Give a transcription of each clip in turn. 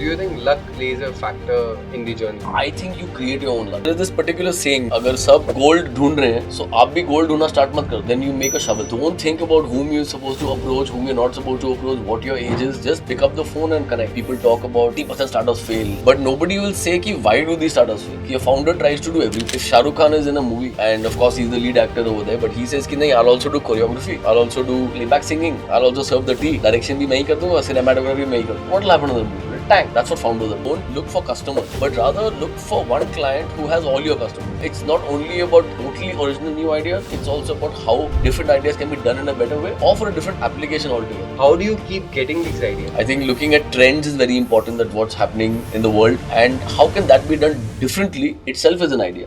you think luck plays a factor in the journey? I think you create your own luck. There's this particular saying, अगर सब gold ढूंढ रहे हैं, so आप भी gold ढूंढना start मत कर. Then you make a shovel. Don't think about whom you're supposed to approach, whom you're not supposed to approach, what your age is. Just pick up the phone and connect. People talk about 80% startups fail, but nobody will say कि why do these startups fail? कि a founder tries to do everything. If Shah Rukh Khan is in a movie, and of course he's the lead actor over there, but he says कि नहीं, I'll also do choreography, I'll also do playback singing, I'll also serve the tea, direction भी मैं ही कर दूँगा, cinematography भी मैं ही कर दूँगा. What will happen to the movie? Tank. That's what founders are. Don't look for customers, but rather look for one client who has all your customers. It's not only about totally original new ideas, it's also about how different ideas can be done in a better way or for a different application altogether. How do you keep getting these ideas? I think looking at trends is very important, that what's happening in the world and how can that be done differently itself is an idea.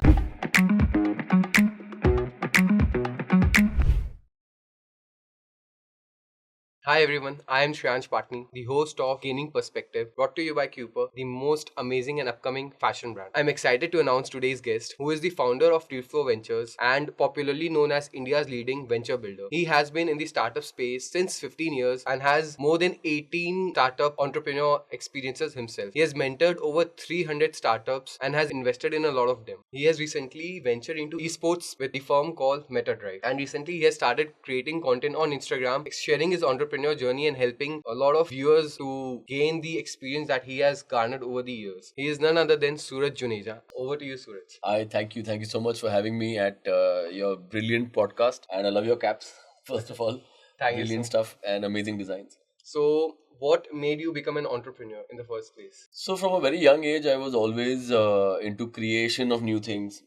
Hi everyone, I am Shreyansh Patni, the host of Gaining Perspective, brought to you by Cooper, the most amazing and upcoming fashion brand. I'm excited to announce today's guest, who is the founder of Triflow Ventures and popularly known as India's leading venture builder. He has been in the startup space since 15 years and has more than 18 startup entrepreneur experiences himself. He has mentored over 300 startups and has invested in a lot of them. He has recently ventured into esports with the firm called MetaDrive, and recently he has started creating content on Instagram, sharing his entrepreneurial journey and helping a lot of viewers to gain the experience that he has garnered over the years. He is none other than Suraj Juneja. Over to you, Suraj. I thank you so much for having me at your brilliant podcast, and I love your caps first of all. Thank you. Brilliant stuff and amazing designs. So, what made you become an entrepreneur in the first place? So from a very young age, I was always into creation of new things,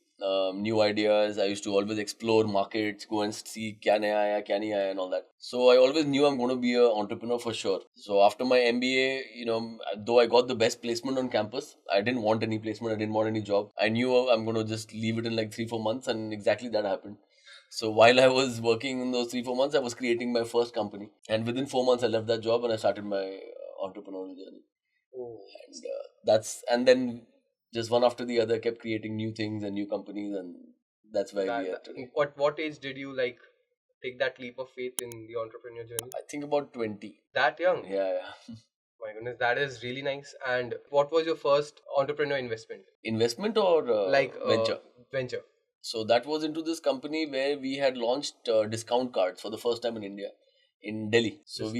new ideas. I used to always explore markets, go and see kya naya aaya, kya nahi aaya and all that. So I always knew I'm going to be an entrepreneur for sure. So after my MBA, though I got the best placement on campus, I didn't want any placement. I didn't want any job. I knew I'm going to just leave it in like 3-4 months, and exactly that happened. So while I was working in those 3-4 months, I was creating my first company. And within 4 months, I left that job and I started my entrepreneurial journey. Oh. And then just one after the other, kept creating new things and new companies, and that's where we are today. What age did you take that leap of faith in the entrepreneur journey? I think about 20. That young? Yeah. My goodness, that is really nice. And what was your first entrepreneur investment? Investment or venture? Venture. So that was into this company where we had launched discount cards for the first time in India, in Delhi. So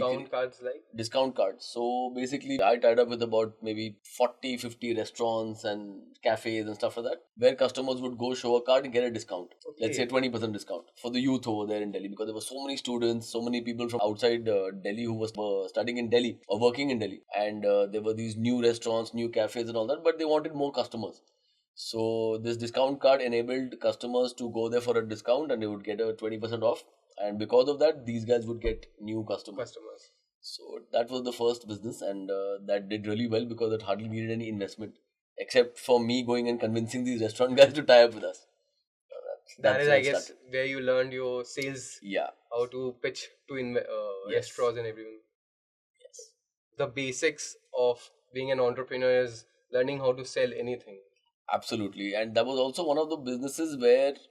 discount cards. So basically, I tied up with about maybe 40-50 restaurants and cafes and stuff like that, where customers would go show a card and get a discount. Okay. Let's say 20% discount for the youth over there in Delhi, because there were so many students, so many people from outside Delhi who were studying in Delhi or working in Delhi, and there were these new restaurants, new cafes and all that, but they wanted more customers. So this discount card enabled customers to go there for a discount and they would get a 20% off. And because of that, these guys would get new customers. So that was the first business, and that did really well because it hardly needed any investment, except for me going and convincing these restaurant guys to tie up with us. That is, I guess, where you learned your sales. Yeah. How to pitch to restaurants and everyone. Yes. The basics of being an entrepreneur is learning how to sell anything. Absolutely. And that was also one of the businesses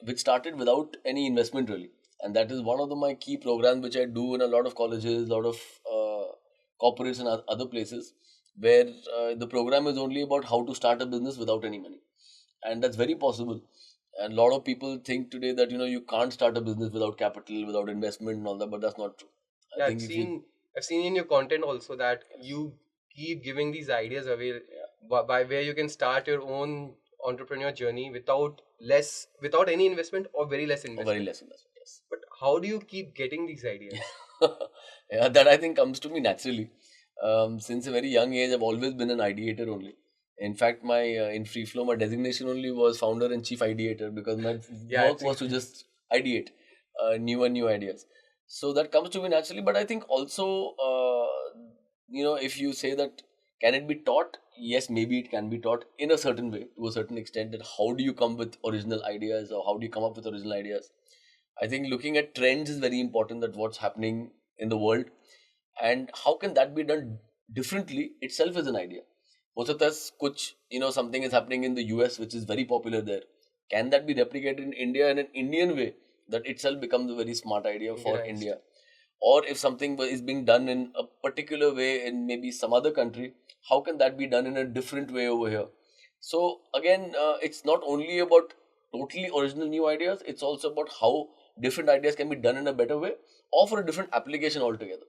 which started without any investment really. And that is one of my key programs which I do in a lot of colleges, a lot of corporates and other places, where the program is only about how to start a business without any money. And that's very possible. And a lot of people think today that, you can't start a business without capital, without investment and all that, but that's not true. I've seen in your content also that you keep giving these ideas away by where you can start your own entrepreneur journey without any investment or very less investment. Yes. But how do you keep getting these ideas? Yeah, that I think comes to me naturally. Since a very young age, I've always been an ideator only. In fact, my in Free Flow, my designation only was founder and chief ideator, because my work was to just ideate new ideas. So that comes to me naturally. But I think also, if you say that, can it be taught? Yes, maybe it can be taught in a certain way, to a certain extent, that how do you come with original ideas, or how do you come up with original ideas? I think looking at trends is very important, that what's happening in the world and how can that be done differently itself is an idea. हो सकता है कुछ something is happening in the US which is very popular there. Can that be replicated in India in an Indian way? That itself becomes a very smart idea for India. Or if something is being done in a particular way in maybe some other country, How can that be done in a different way over here? So again, it's not only about totally original new ideas, it's also about how different ideas can be done in a better way or for a different application altogether.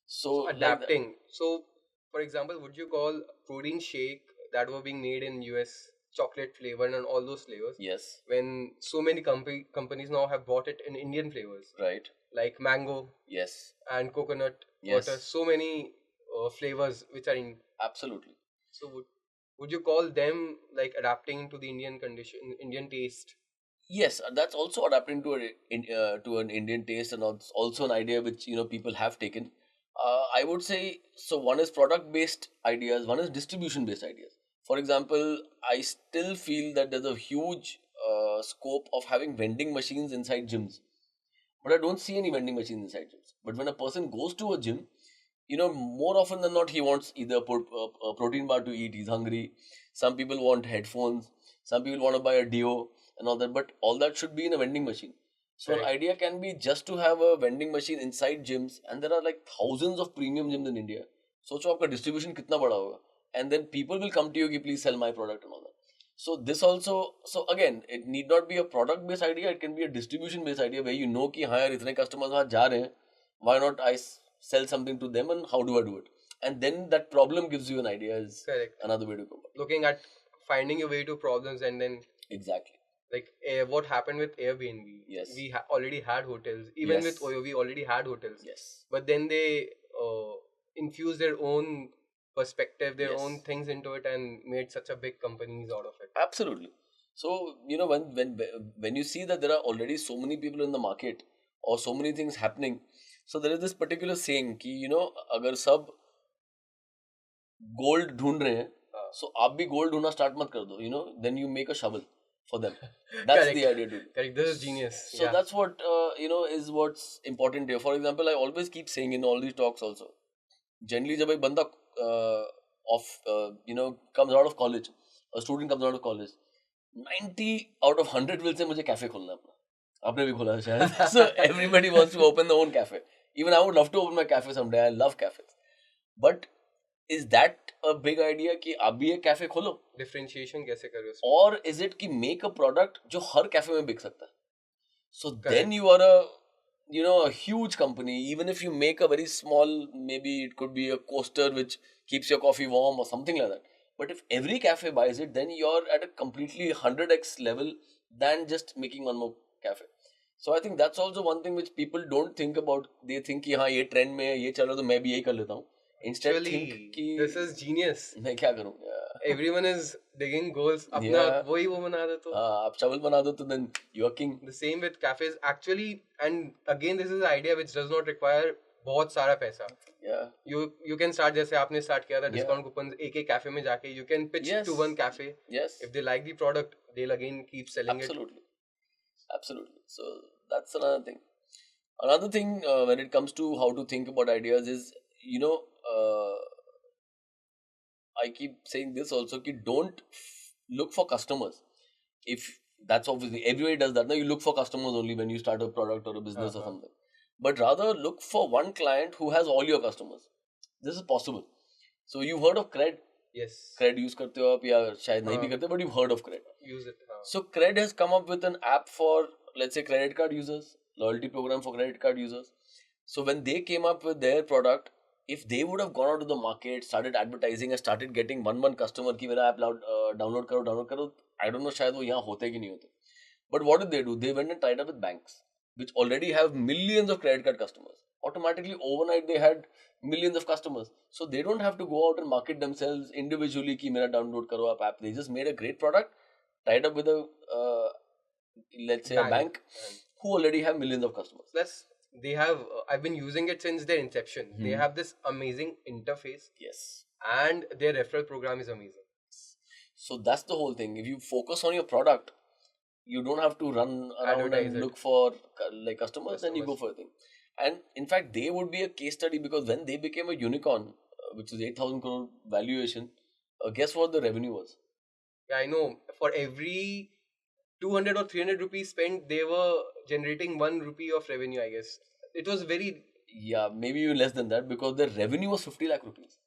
So So like that. adapting. So for example, would you call protein shake that were being made in US chocolate flavor and all those flavors, Yes, when so many companies now have bought it in Indian flavors right. like mango Yes, and coconut butter, yes, so many flavors which are in. absolutely. So would you call them like adapting to the Indian condition, Indian taste? Yes, that's also adapting to to an Indian taste, and also an idea which people have taken. I would say so. One is product based ideas, one is distribution based ideas. For example, I still feel that there's a huge scope of having vending machines inside gyms, but I don't see any vending machines inside gyms. But when a person goes to a gym, more often than not, he wants either a protein bar to eat. He's hungry. Some people want headphones. Some people want to buy a deo and all that. But all that should be in a vending machine. So an Correct. idea can be just to have a vending machine inside gyms, and there are like thousands of premium gyms in India. सोचो आपका distribution कितना बड़ा होगा, and then people will come to you कि please sell my product and all that. So this also, so again, it need not be a product based idea. It can be a distribution based idea where कि हाँ यार इतने customers वहाँ जा रहे हैं, why not I sell something to them, and how do I do it? And then that problem gives you an idea is Correct. another way to go. Looking at finding your way to problems, and then Exactly. like what happened with Airbnb. Yes. We already had hotels. Even Yes. with Oyo, we already had hotels. Yes. But then they infused their own perspective, their Yes. own things into it, and made such a big companies out of it. Absolutely. So when you see that there are already so many people in the market or so many things happening, so there is this particular saying कि अगर सब gold ढूंढ रहे हैं, so आप भी gold ढूंढना start मत कर दो, then you make a shovel for them. That's Correct. the idea, dude. Correct. This is genius. So that's what is what's important here. For example, I always keep saying in all these talks also. Generally, जब एक बंदा comes out of college, a student comes out of college, 90 out of 100 will say मुझे cafe खोलना है अपना. आपने भी खोला है शायद. So everybody wants to open their own cafe. Even I would love to open my cafe someday. I love cafes. But is that a big idea कि आप भी एक cafe खोलो? Differentiation कैसे करें उसमें? Or is it कि make a product जो हर cafe में बिक सकता है? So Correct. then you are a huge company. Even if you make a very small, maybe it could be a coaster which keeps your coffee warm or something like that. But if every cafe buys it, then you're at a completely 100x level than just making one more cafe. So I think that's also one thing which people don't think about. They think कि हाँ ये trend में है, ये चल रहा है तो मैं भी यही कर लेता हूँ. Instead Actually, think कि this is genius. मैं क्या करूँ? Everyone is digging goals. अपना Yeah. वही वो बना दे तो. हाँ आप चावल बना दो तो then you are king. The same with cafes. Actually, and again, this is an idea which does not require बहुत सारा पैसा. Yeah. You can start जैसे आपने start किया था Yeah. discount coupons एक cafe में जाके you can pitch Yes. to one cafe. Yes. If they like the product, they'll again keep selling Absolutely. Absolutely. So that's another thing. Another thing when it comes to how to think about ideas is, I keep saying this also, कि don't look for customers. If that's obviously everybody does that. Now you look for customers only when you start a product or a business or something. But rather look for one client who has all your customers. This is possible. So you've heard of Cred. Yes. Cred use करते हो आप या शायद नहीं भी करते, but you've heard of Cred. Use it. So Cred has come up with an app for, let's say, credit card users, loyalty program for credit card users. So when they came up with their product, if they would have gone out to the market, started advertising and started getting one customer कि मेरा app download करो, I don't know शायद वो यहाँ होते कि नहीं होते. But what did they do? They went and tied up with banks, which already have millions of credit card customers. Automatically, overnight, they had millions of customers. So they don't have to go out and market themselves individually कि मेरा download करो आप app. They just made a great product, tied up with a, let's say, a bank who already have millions of customers. Plus, they have, I've been using it since their inception. They have this amazing interface. Yes. And their referral program is amazing. So that's the whole thing. If you focus on your product, you don't have to run around and look for like customers, then you go for a thing. And in fact, they would be a case study because when they became a unicorn, which is 8,000 crore valuation, guess what the revenue was? Yeah, I know. For every 200 or 300 rupees spent, they were generating 1 rupee of revenue, I guess. It was very... Yeah, maybe even less than that because the revenue was 50 lakh rupees.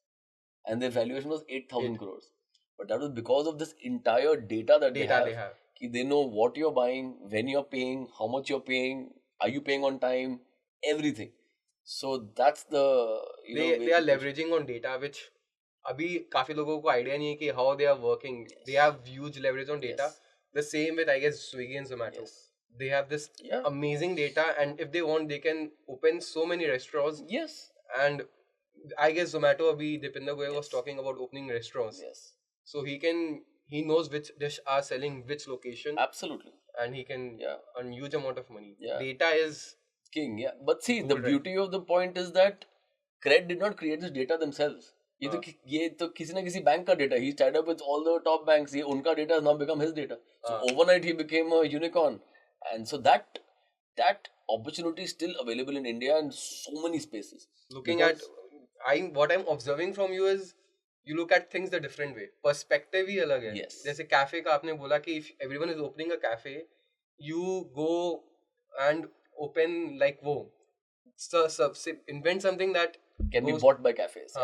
and their valuation was 8,000 crores. But that was because of this entire data that they have. They know what you're buying, when you're paying, how much you're paying, are you paying on time, everything. So that's the they are leveraging on data, which अभी काफी लोगों को idea नहीं है कि how they are working. They have huge leverage on data. The same with, I guess, Swiggy and Zomato. They have this amazing data, and if they want, they can open so many restaurants. And I guess Zomato, abhi Dipinder Goyal was talking about opening restaurants. So he knows which dish are selling which location. Absolutely. And he can earn huge amount of money. Data is king. But see, the beauty of the point is that Cred did not create this data themselves. ये तो किसी ना किसी bank का data. He tied up with all the top banks. ये उनका data has now become his data. So overnight he became a unicorn. And so that opportunity is still available in India in so many spaces. What I'm observing from you is you look at things the different way. Perspective ही अलग है. जैसे cafe का आपने बोला कि if everyone is opening a cafe, you go and open like वो. So invent something that can be bought by cafes.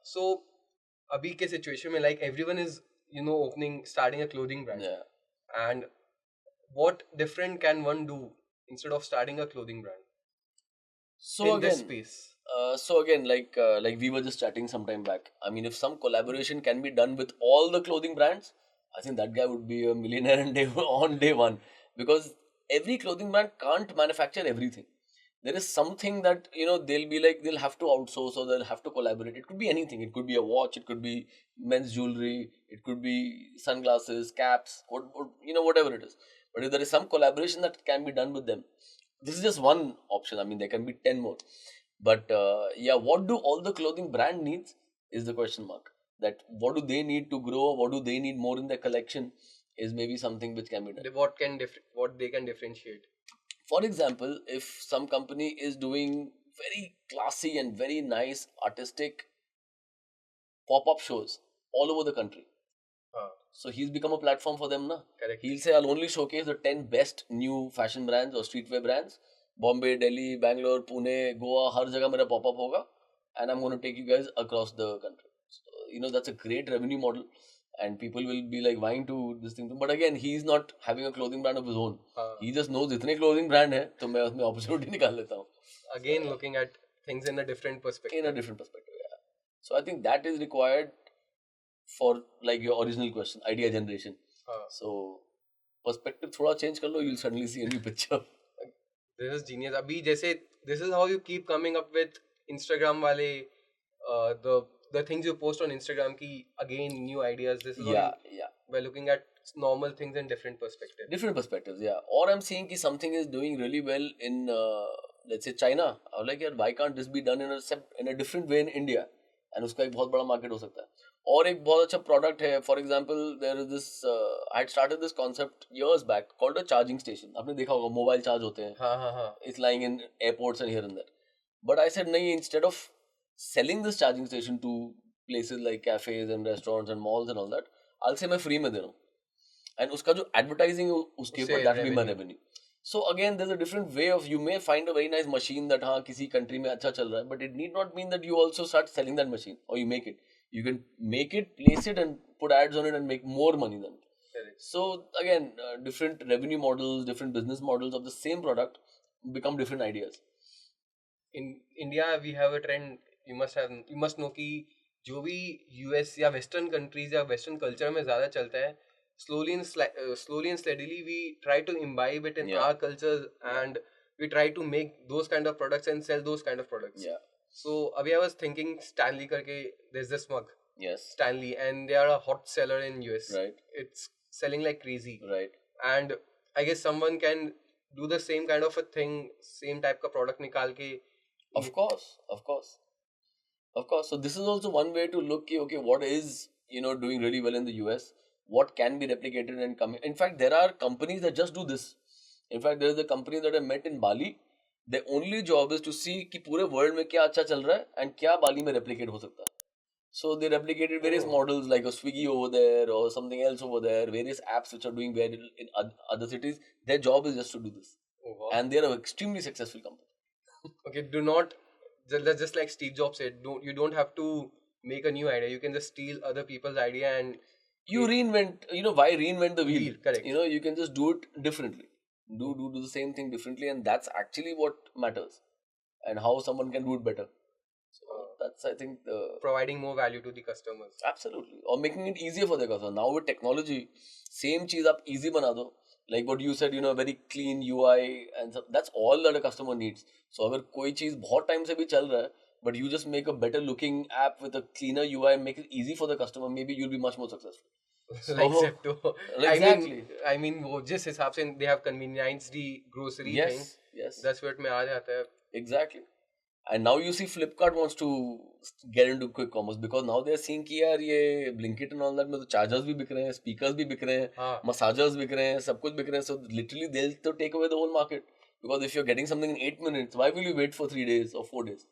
So अभी के situation में like everyone is starting a clothing brand. And what different can one do instead of starting a clothing brand? So in this space. Like we were just chatting some time back. I mean, if some collaboration can be done with all the clothing brands, I think that guy would be a millionaire on day one. Because every clothing brand can't manufacture everything. There is something that, they'll have to outsource or they'll have to collaborate. It could be anything. It could be a watch. It could be men's jewelry. It could be sunglasses, caps, whatever it is. But if there is some collaboration that can be done with them, this is just one option. I mean, there can be 10 more. But what do all the clothing brand needs is the question mark. That what do they need to grow? What do they need more in their collection is maybe something which can be done. What they can differentiate. For example, if some company is doing very classy and very nice artistic pop-up shows all over the country. So he's become a platform for them, na? Correct. He'll say, I'll only showcase the 10 best new fashion brands or streetwear brands. Bombay, Delhi, Bangalore, Pune, Goa, har jagah mera pop-up hoga. And I'm going to take you guys across the country. So, that's a great revenue model. And people will be like vying to this thing. But again, he's not having a clothing brand of his own. He just knows itne clothing brand hai, to main usme opportunity nikal leta hu. Again, looking at things in a different perspective. Yeah. So I think that is required for like your original question, idea generation. So perspective thoda change kar lo, you'll suddenly see a new picture. This is genius. Abhi jaise, this is how you keep coming up with Instagram wale, the things you post on Instagram ki again new ideas. This is by looking at normal things in different perspectives. Different perspectives, yeah. Or I'm seeing ki something is doing really well in let's say China. I'm like, why can't this be done in a different way in India? And uska ek bahut bada market ho sakta hai. और एक बहुत अच्छा product है. For example, there is this. I had started this concept years back called a charging station. आपने देखा होगा mobile charge होते हैं. हाँ. It's lying in airports and here and there. But I said नहीं, instead of selling this charging station to places like cafes and restaurants and malls and all that, I'll say मैं free में दे रहा हूँ. And उसका जो advertising है उसके ऊपर that will be my revenue. So again, there's a different way of, you may find a very nice machine that हाँ किसी country में अच्छा चल रहा है, but it need not mean that you also start selling that machine or you make it. You can make it, place it and put ads on it and make more money than it. Correct. So again, different revenue models, different business models of the same product become different ideas. In India, we have a trend. You must know कि जो भी US या Western countries या Western culture में ज़्यादा चलता है, slowly and steadily we try to imbibe it in our culture and we try to make those kind of products and sell those kind of products. Yeah. So abhi I was thinking Stanley karke, there's this mug. Yes. Stanley, and they are a hot seller in US. Right. It's selling like crazy. Right. And I guess someone can do the same kind of a thing, same type of product nikal ke. Of course. So this is also one way to look, okay, what is, doing really well in the US? What can be replicated and come? In fact, there are companies that just do this. In fact, there is a company that I met in Bali. Their only job is to see कि पूरे world में क्या अच्छा चल रहा है and क्या बाली में replicate हो सकता है. So they replicated various models like a Swiggy over there or something else over there, various apps which are doing well in other cities. Their job is just to do this. Oh, wow. And they are an extremely successful company. Okay, just like Steve Jobs said, you don't have to make a new idea. You can just steal other people's idea and you reinvent. Why reinvent the wheel? Correct. You can just do it differently. Do the same thing differently, and that's actually what matters, and how someone can do it better. So that's, I think, providing more value to the customers. Absolutely, or making it easier for the customer. Now with technology, same cheese up easy bana do. Like what you said, very clean UI, and so that's all that a customer needs. So अगर कोई चीज बहुत time से भी चल रहा है, but you just make a better looking app with a cleaner UI, make it easy for the customer, maybe you'll be much more successful. So, like Zepto. Exactly. I mean, वो जिस हिसाब से they have convenience the grocery thing. Yes. That's what में आ जाता है. Exactly. And now you see Flipkart wants to get into quick commerce because now they are seeing कि यार ये Blinkit and all that में तो chargers भी बिक रहे हैं, speakers भी बिक रहे हैं, massagers बिक रहे हैं, सब कुछ बिक रहे हैं. So literally they'll to take away the whole market. Because if you're getting something in 8 minutes, why will you wait for 3 days or 4 days?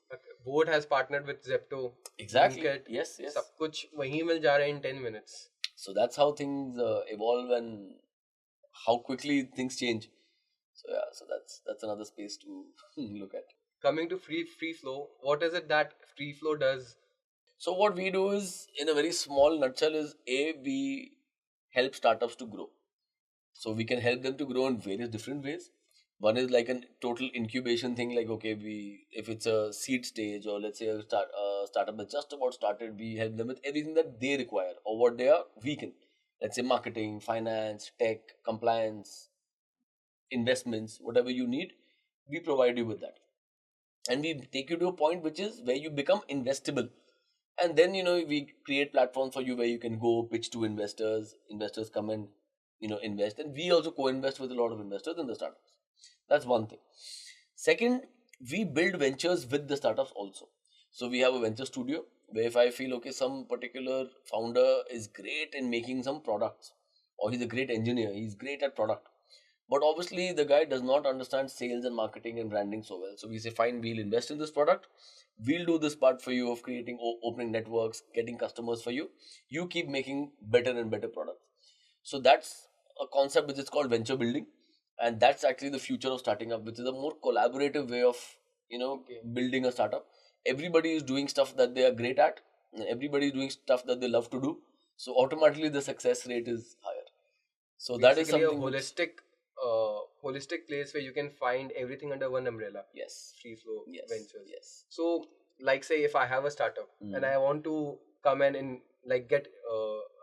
Boat has partnered with Zepto. Exactly. Blinkit, yes. सब कुछ वहीं मिल जा रहा है in 10 minutes. So that's how things evolve and how quickly things change. So yeah, so that's another space to look at. Coming to free flow, what is it that free flow does? So what we do is, in a very small nutshell, is we help startups to grow. So we can help them to grow in various different ways. One is like a total incubation thing, like okay, if it's a seed stage or let's say a startup that just about started, we help them with everything that they require or what they are weak in. Let's say marketing, finance, tech, compliance, investments, whatever you need, we provide you with that. And we take you to a point which is where you become investable. And then, we create platforms for you where you can go pitch to investors. Investors come and, invest. And we also co-invest with a lot of investors in the startups. That's one thing. Second, we build ventures with the startups also. So we have a venture studio where if I feel, okay, some particular founder is great in making some products or he's a great engineer, he's great at product. But obviously the guy does not understand sales and marketing and branding so well. So we say, fine, we'll invest in this product. We'll do this part for you of creating, opening networks, getting customers for you. You keep making better and better products. So that's a concept which is called venture building. And that's actually the future of starting up, which is a more collaborative way of, building a startup. Everybody is doing stuff that they are great at. And everybody is doing stuff that they love to do. So automatically the success rate is higher. So basically that is something holistic place where you can find everything under one umbrella. Yes. Free flow ventures. Yes. So, like say if I have a startup and I want to come in and like get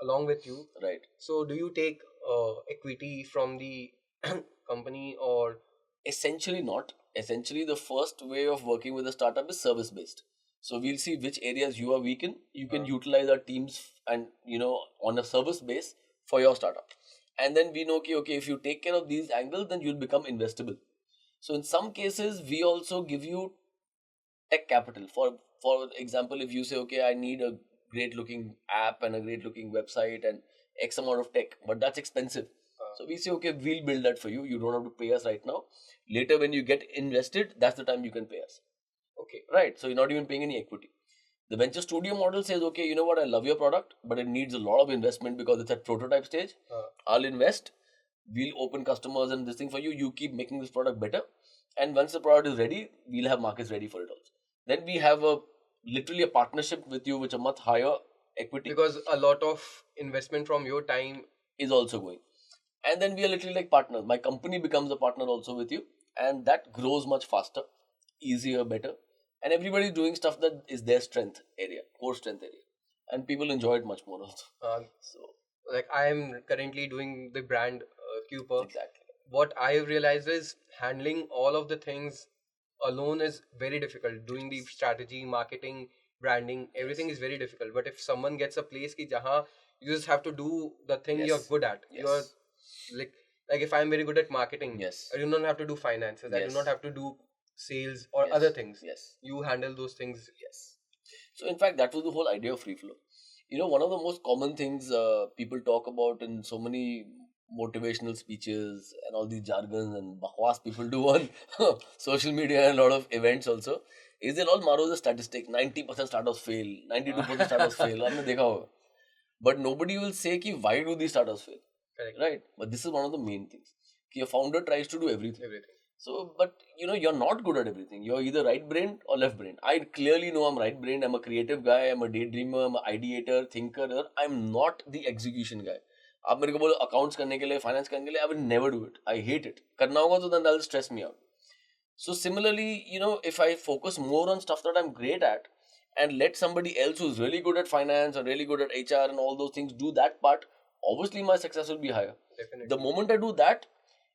along with you. Right. So, do you take equity from the company or? Essentially not. Essentially, the first way of working with a startup is service based. So we'll see which areas you are weak in. You can utilize our teams and, on a service base for your startup. And then we know, okay, if you take care of these angles, then you'll become investable. So in some cases, we also give you tech capital. For example, if you say, okay, I need a great looking app and a great looking website and X amount of tech, but that's expensive. So we say, okay, we'll build that for you. You don't have to pay us right now. Later, when you get invested, that's the time you can pay us. Okay. Right. So you're not even paying any equity. The venture studio model says, okay, you know what, I love your product, but it needs a lot of investment because it's at prototype stage. I'll invest. We'll open customers and this thing for you. You keep making this product better. And once the product is ready, we'll have markets ready for it also. Then we have literally a partnership with you with a much higher equity. Because a lot of investment from your time is also going. And then we are literally like partners. My company becomes a partner also with you. And that grows much faster, easier, better. And everybody doing stuff that is their strength area, core strength area. And people enjoy it much more also. So, like I am currently doing the brand Cooper. Exactly. What I've realized is handling all of the things alone is very difficult. Doing the strategy, marketing, branding, everything is very difficult. But if someone gets a place ki jahan you just have to do the thing you're good at. You're like if I'm very good at marketing, I do not have to do finances. I do not have to do sales or other things. You handle those things. So in fact, that was the whole idea of free flow. One of the most common things people talk about in so many motivational speeches and all these jargons and bakwas people do on social media and a lot of events also is they'll all maro the statistic. 90% startups fail, 92% startups fail. Aapne dekha hoga. But nobody will say ki why do these startups fail. Correct. Right? But this is one of the main things. Ki a founder tries to do everything. So, but you're not good at everything. You're either right brained or left brained. I clearly know I'm right brained. I'm a creative guy. I'm a daydreamer. I'm an ideator, thinker. I'm not the execution guy. आप मेरे को बोलो accounts करने के लिए, finance करने के लिए, I will never do it. I hate it. करना होगा तो then that'll stress me out. So similarly, if I focus more on stuff that I'm great at and let somebody else who's really good at finance or really good at HR and all those things do that part, obviously my success will be higher. Definitely. The moment I do that,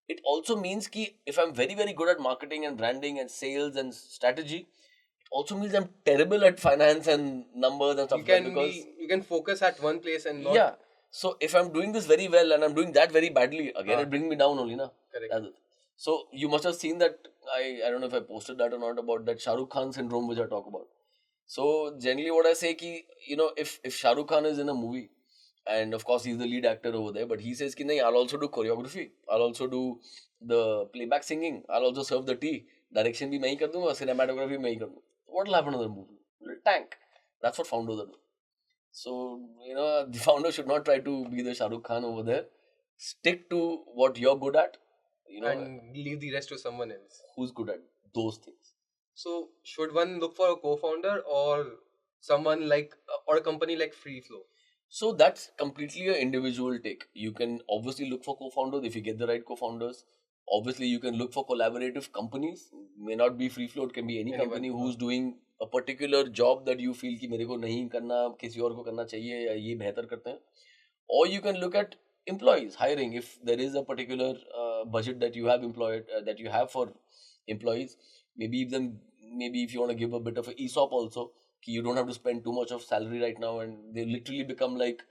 it also means that if I'm very, very good at marketing and branding and sales and strategy, it also means I'm terrible at finance and numbers and stuff like that, because you can focus at one place and not... Yeah. So if I'm doing this very well and I'm doing that very badly, again it brings me down only, na? Correct. That's it. So you must have seen that, I don't know if I posted that or not, about that Shah Rukh Khan syndrome which I talk about. So generally what I say ki, if Shah Rukh Khan is in a movie, and of course he's the lead actor over there, but he says ki, nahi, I'll also do choreography, I'll also do the playback singing, I'll also serve the tea, direction bhi main hi kar dunga, cinematography main hi kar dunga. What will happen to the movie? It will tank. That's what founders are doing. So, the founder should not try to be the Shah Rukh Khan over there. Stick to what you're good at, and leave the rest to someone else who's good at those things. So, should one look for a co-founder or someone or a company like Free Flow? So, that's completely an individual take. You can obviously look for co-founders if you get the right co-founders. Obviously, you can look for collaborative companies. May not be Free Flow, it can be any company who's doing a particular job that you feel कि मेरे को नहीं करना, किसी और को करना चाहिए या ये बेहतर करते हैं. Or you can look at employees, hiring. If there is a particular budget that you have for employees, maybe if you want to give a bit of an ESOP also, you don't have to spend too much of salary right now, and they literally become like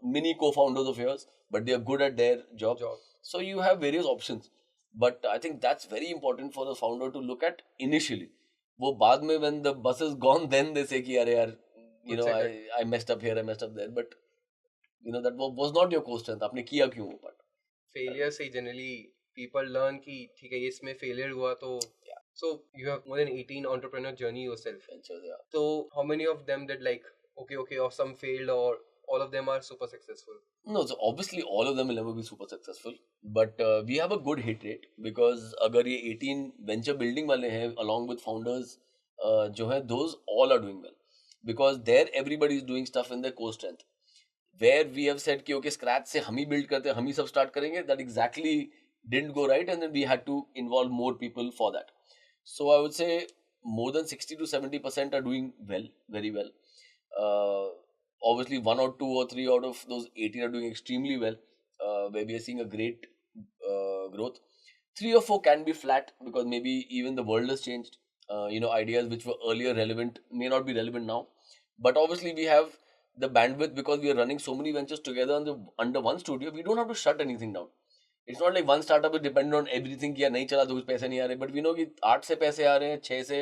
mini co-founders of yours, but they are good at their job. So you have various options, but I think that's very important for the founder to look at initially. वो बाद में when the bus is gone, then they say कि अरे यार I messed up here, I messed up there, but that was not your core strength. आपने किया क्यों वो part? Failure से generally people learn कि ठीक है ये इसमें failure हुआ तो so you have more than 18 entrepreneur journey yourself. Ventures, yeah. So how many of them did okay or some failed or all of them are super successful? No, so obviously all of them will never be super successful, but we have a good hit rate, because अगर ये 18 venture building वाले हैं along with founders जो है, those all are doing well, because there everybody is doing stuff in their core strength. Where we have said कि okay scratch से हम ही build करते हैं, हम ही सब start करेंगे, that exactly didn't go right, and then we had to involve more people for that. So I would say more than 60 to 70% are doing well, very well. Obviously 1 or 2 or 3 out of those 18 are doing extremely well, where we are seeing a great growth. 3 or 4 can be flat, because maybe even the world has changed. Ideas which were earlier relevant may not be relevant now, but obviously we have the bandwidth, because we are running so many ventures together under one studio. We don't have to shut anything down. It's not like one startup is dependent on everything कि यार नहीं चला तो कुछ पैसे नहीं आ रहे, but we know कि 8 से पैसे आ रहे हैं, 6 से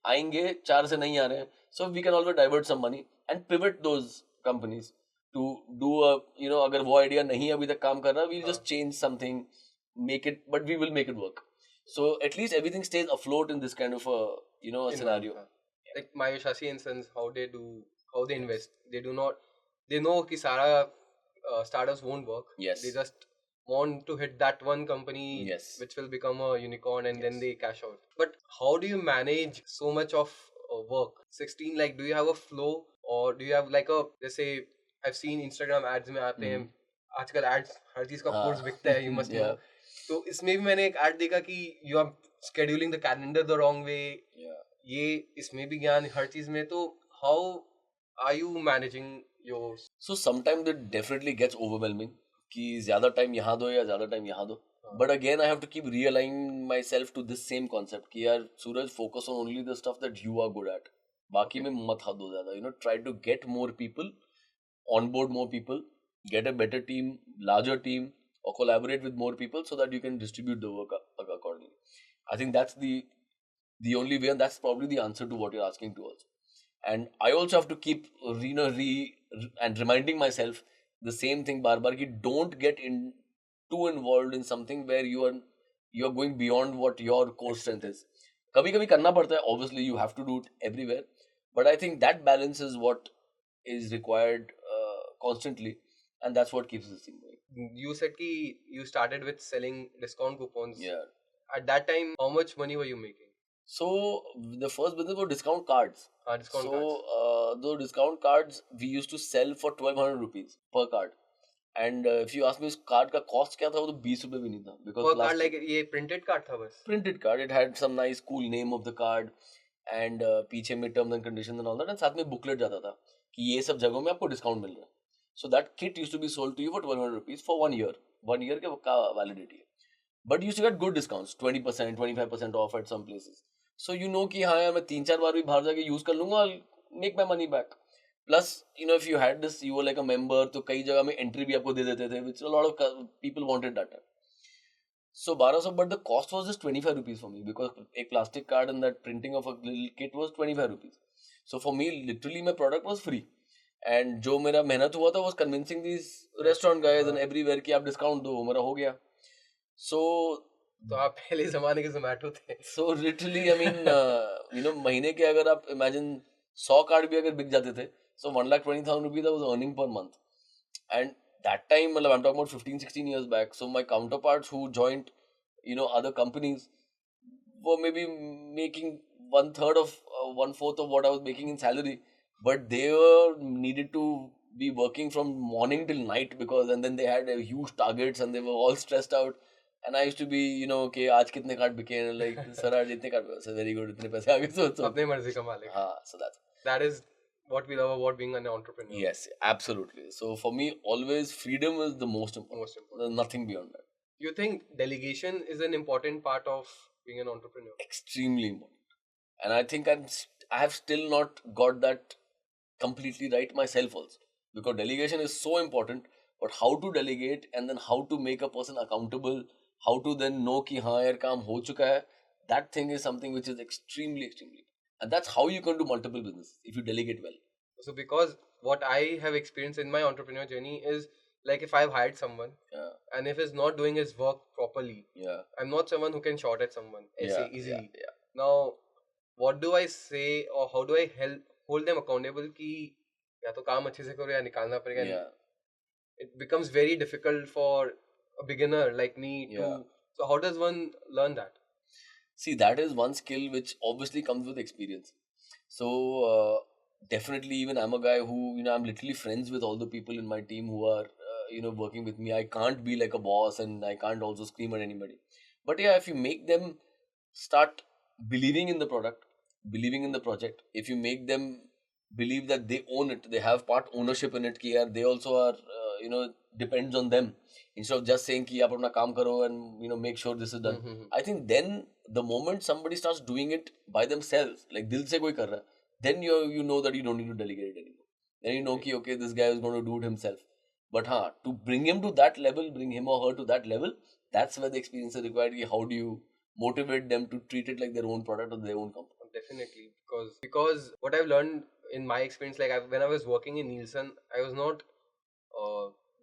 आएंगे, 4 से नहीं आ रहे हैं, so we can also divert some money and pivot those companies to do अगर वो idea नहीं अभी तक काम कर रहा, we'll just change something, make it, but we will make it work. So at least everything stays afloat in this kind of a a scenario. Like Mayoshashi and Sons, how they invest, they know कि सारा startups won't work. Yes. They just want to hit that one company, yes, which will become a unicorn, and then they cash out. But how do you manage so much of work? 16, do you have a flow, or do you have let's say I've seen Instagram ads में आते हैं, आजकल ads हर चीज का course बिकता है, you must know. तो इसमें भी मैंने एक ad देखा कि you are scheduling the calendar the wrong way. ये इसमें भी ज्ञान हर चीज में, तो how are you managing yours? So sometimes it definitely gets overwhelming कि ज़्यादा टाइम यहाँ दो या ज़्यादा टाइम यहाँ दो. But again, I have to keep realigning myself to this same concept कि यार सूरज, focus on only the stuff that you are good at. बाकी में मत हाथ दो ज़्यादा. Try to get more people, onboard more people, get a better team, larger team, or collaborate with more people so that you can distribute the work accordingly. I think that's the only way, and that's probably the answer to what you're asking to also. And I also have to keep and reminding myself the same thing bar ki don't get too involved in something where you are going beyond what your core strength is. Kabhi kabhi karna padta hai, obviously you have to do it everywhere, but I think that balance is what is required constantly, and that's what keeps this thing going. You said ki you started with selling discount coupons. Yeah. at that time, how much money were you making? So the first business was discount cards. Discount so cards. those discount cards we used to sell for 1200 rupees per card. And if you ask me उस card का cost क्या था वो तो 20 रुपए भी नहीं था because per card, like ये printed card था बस. Printed card, it had some nice cool name of the card and पीछे में terms and conditions and all that, and साथ में booklet जाता था कि ये सब जगहों में आपको डिस्काउंट मिल रहा है. So that kit used to be sold to you for 1200 rupees for 1 year. 1 year का validity है. But you used to get good discounts, 20%, 25% off at some places. So you know कि हाँ यार मैं 3-4 बार भी बाहर जाके यूज कर लूंगा, I'll make my money back. Plus, you know, if you had this, you were like a member, तो कई जगह में entry भी आपको दे देते थे, which a lot of people wanted that time. So 1200, but the cost was just 25 rupees for me because a plastic card and that printing of a little kit was 25 rupees. So for me, literally my product was free. And जो मेरा मेहनत हुआ था was convincing these restaurant guys and everywhere कि आप discount दो, मेरा हो गया. So तो आप पहले जमाने के Zomato थे. So literally, I mean, you know, महीने के अगर आप imagine 100 कार्ड भी अगर बिक जाते थे, so 1,20,000 rupees I was earning per month. And that time, मतलब I'm talking about 15-16 years back. So my counterparts who joined, you know, other companies were maybe making 1/3 of 1/4 of what I was making in salary, but they were needed to be working from morning till night because, and then they had huge targets and they were all stressed out. And I used to be, you know, okay, आज कितने card बिके हैं, like sir आज इतने card बिके, very good, इतने पैसे आ गए, so अपने मर्जी कमा ले. हाँ, so that is what we love about being an entrepreneur. Yes, absolutely. So for me, always freedom is the most important. There's nothing beyond that. You think delegation is an important part of being an entrepreneur? Extremely important. And I think I have still not got that completely right myself also. Because delegation is so important, but how to delegate and then how to make a person accountable, how to then know कि हाँ यार काम हो चुका है, that thing is something which is extremely. And that's how you can do multiple businesses if you delegate well. So because what I have experienced in my entrepreneur journey is like if I've hired someone and if he's not doing his work properly, I'm not someone who can shout at someone easily. Now, what do I say or how do I hold them accountable कि या तो काम अच्छे से करो या निकालना पड़ेगा. It becomes very difficult for a beginner like me to. So how does one learn that? See, that is one skill which obviously comes with experience. So definitely, even I'm a guy who, you know, I'm literally friends with all the people in my team who are, you know, working with me. I can't be like a boss and I can't also scream at anybody. But yeah, if you make them start believing in the product, believing in the project, if you make them believe that they own it, they have part ownership in it, कि यार they also are, you know, depends on them. Instead of just saying कि आप अपना काम करो and, you know, make sure this is done. I think then the moment somebody starts doing it by themselves, like दिल से कोई कर रहा है, then you know that you don't need to delegate it anymore. Then you know कि okay, this guy is going to do it himself. But to bring him to that level, bring him or her to that level, that's where the experience is required. How do you motivate them to treat it like their own product or their own company? Definitely, because what I've learned in my experience, like when I was working in Nielsen, I was not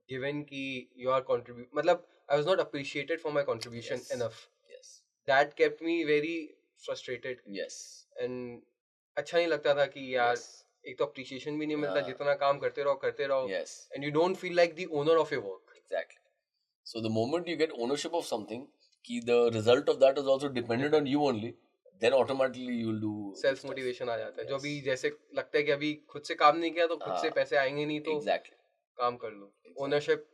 given कि you are मतलब I was not appreciated for my contribution enough. Yes. That kept me very frustrated. Yes. And अच्छा नहीं लगता था कि यार एक तो appreciation भी नहीं मिलता, जितना काम करते रहो. Yes. And you don't feel like the owner of your work. Exactly. So the moment you get ownership of something, कि the result of that is also dependent on you only, then automatically you will do self motivation आ जाता है. जो भी जैसे लगता है कि अभी खुद से काम नहीं किया तो खुद से पैसे आएंगे नहीं, तो काम कर लो. Ownership,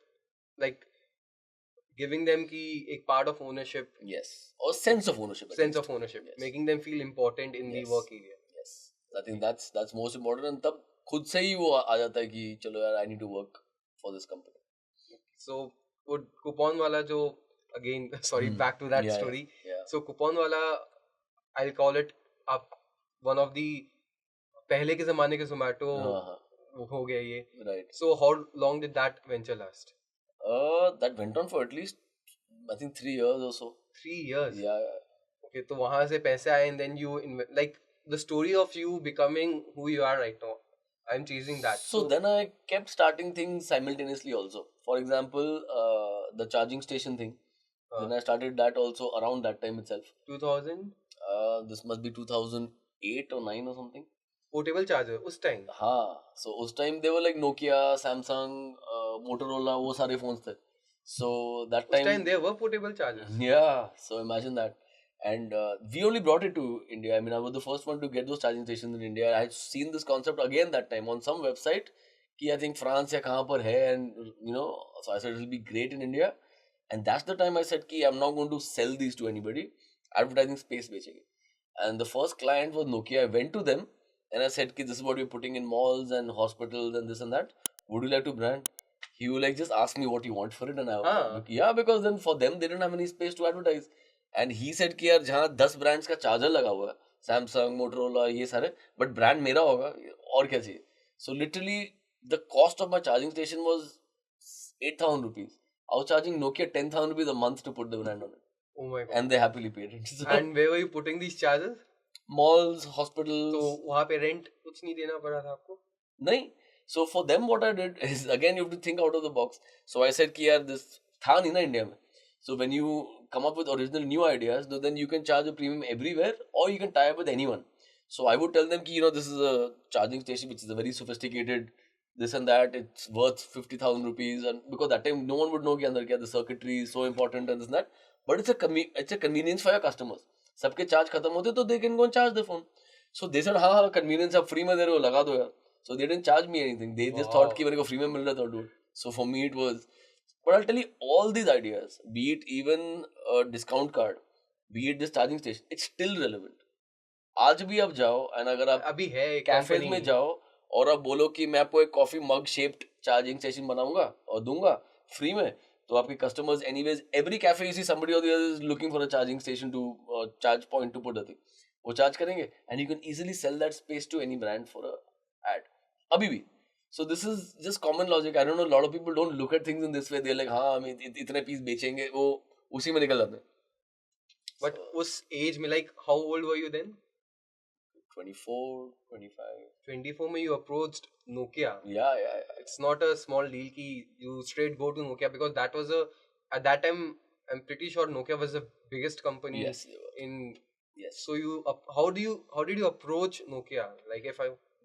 like giving them की एक part of ownership. Yes. Or sense of ownership. Yes. Making them feel important in the work area. Yes. I think that's most important. And तब खुद से ही वो आ जाता है कि चलो यार I need to work for this company. So वो coupon वाला जो again sorry back to that story. So coupon वाला I'll call it up one of the पहले के ज़माने के Zomato हो गया ये. Right. So how long did that venture last? That went on for at least I think 3 years or so. 3 years. Yeah. Okay, तो वहाँ से पैसे आए and then you like the story of you becoming who you are right now. I'm chasing that. So then I kept starting things simultaneously also. For example, the charging station thing. Then I started that also around that time itself. 2000? This must be 2008 or 9 or something. Portable charger उस time? हाँ. So उस time they were like Nokia, Samsung, Motorola, वो सारे phones थे. So that time there were portable chargers. Yeah, so imagine that. And we only brought it to India. I mean, I was the first one to get those charging stations in India. I had seen this concept again that time on some website कि I think France या कहाँ पर है, and you know, so I said it will be great in India. And that's the time I said कि I'm not going to sell these to anybody. Advertising space बेचेंगे. And the first client was Nokia. I went to them and I said कि this is what we're putting in malls and hospitals and this and that. Would you like to brand? He would like just ask me what you want for it, and I yeah, because then for them they didn't have any space to advertise. And he said कि यार जहाँ 10 brands का charger लगा हुआ है, Samsung, Motorola, ये सारे, but brand मेरा होगा, और क्या चाहिए? So literally the cost of my charging station was 8,000 rupees. I was charging Nokia 10,000 rupees a month to put the brand on it. Oh my god! And they happily paid it. So, and where were you putting these chargers? Malls, hospitals. तो वहाँ पे rent कुछ नहीं देना पड़ा था आपको? नहीं. So for them, what I did is, again, you have to think out of the box. So I said कि यार this था नहीं ना India में. So when you come up with original new ideas, then you can charge a premium everywhere, or you can tie up with anyone. So I would tell them कि this is a charging station which is a very sophisticated this and that. It's worth 50,000 rupees, and because that time no one would know कि अंदर क्या the circuitry is so important and this and that. But it's a convenience for your customers. सबके charge खत्म होते तो they can go and charge the phone. So they said हाँ convenience आप free में दे रहे हो लगा दो यार. So they didn't charge me anything. They just thought कि मेरे को free में मिल रहा था dude. So for me it was. But I'll tell you all these ideas, be it even a discount card, be it this charging station, it's still relevant. आज भी आप जाओ and अगर आप अभी है कैफेज में जाओ और आप बोलो कि मैं आपको एक coffee mug shaped charging station बनाऊंगा और दूंगा फ्री में, तो आपके customers anyways every cafe you see somebody और the other is looking for a charging station to charge point to put a thing, वो चार्ज करेंगे and you can easily sell that space to any brand for a ad अभी भी. So this is just common logic. I don't know, a lot of people don't look at things in this way. They're like, हाँ हम इतने piece बेचेंगे, वो उसी में निकल जाते हैं. But उस age में like how old were you then? 24, 25. 24 में you approached Nokia. Yeah. It's not a small deal कि you straight go to Nokia, because that was at that time I'm pretty sure Nokia was the biggest company. Yes. Yes. So how did you approach Nokia? Like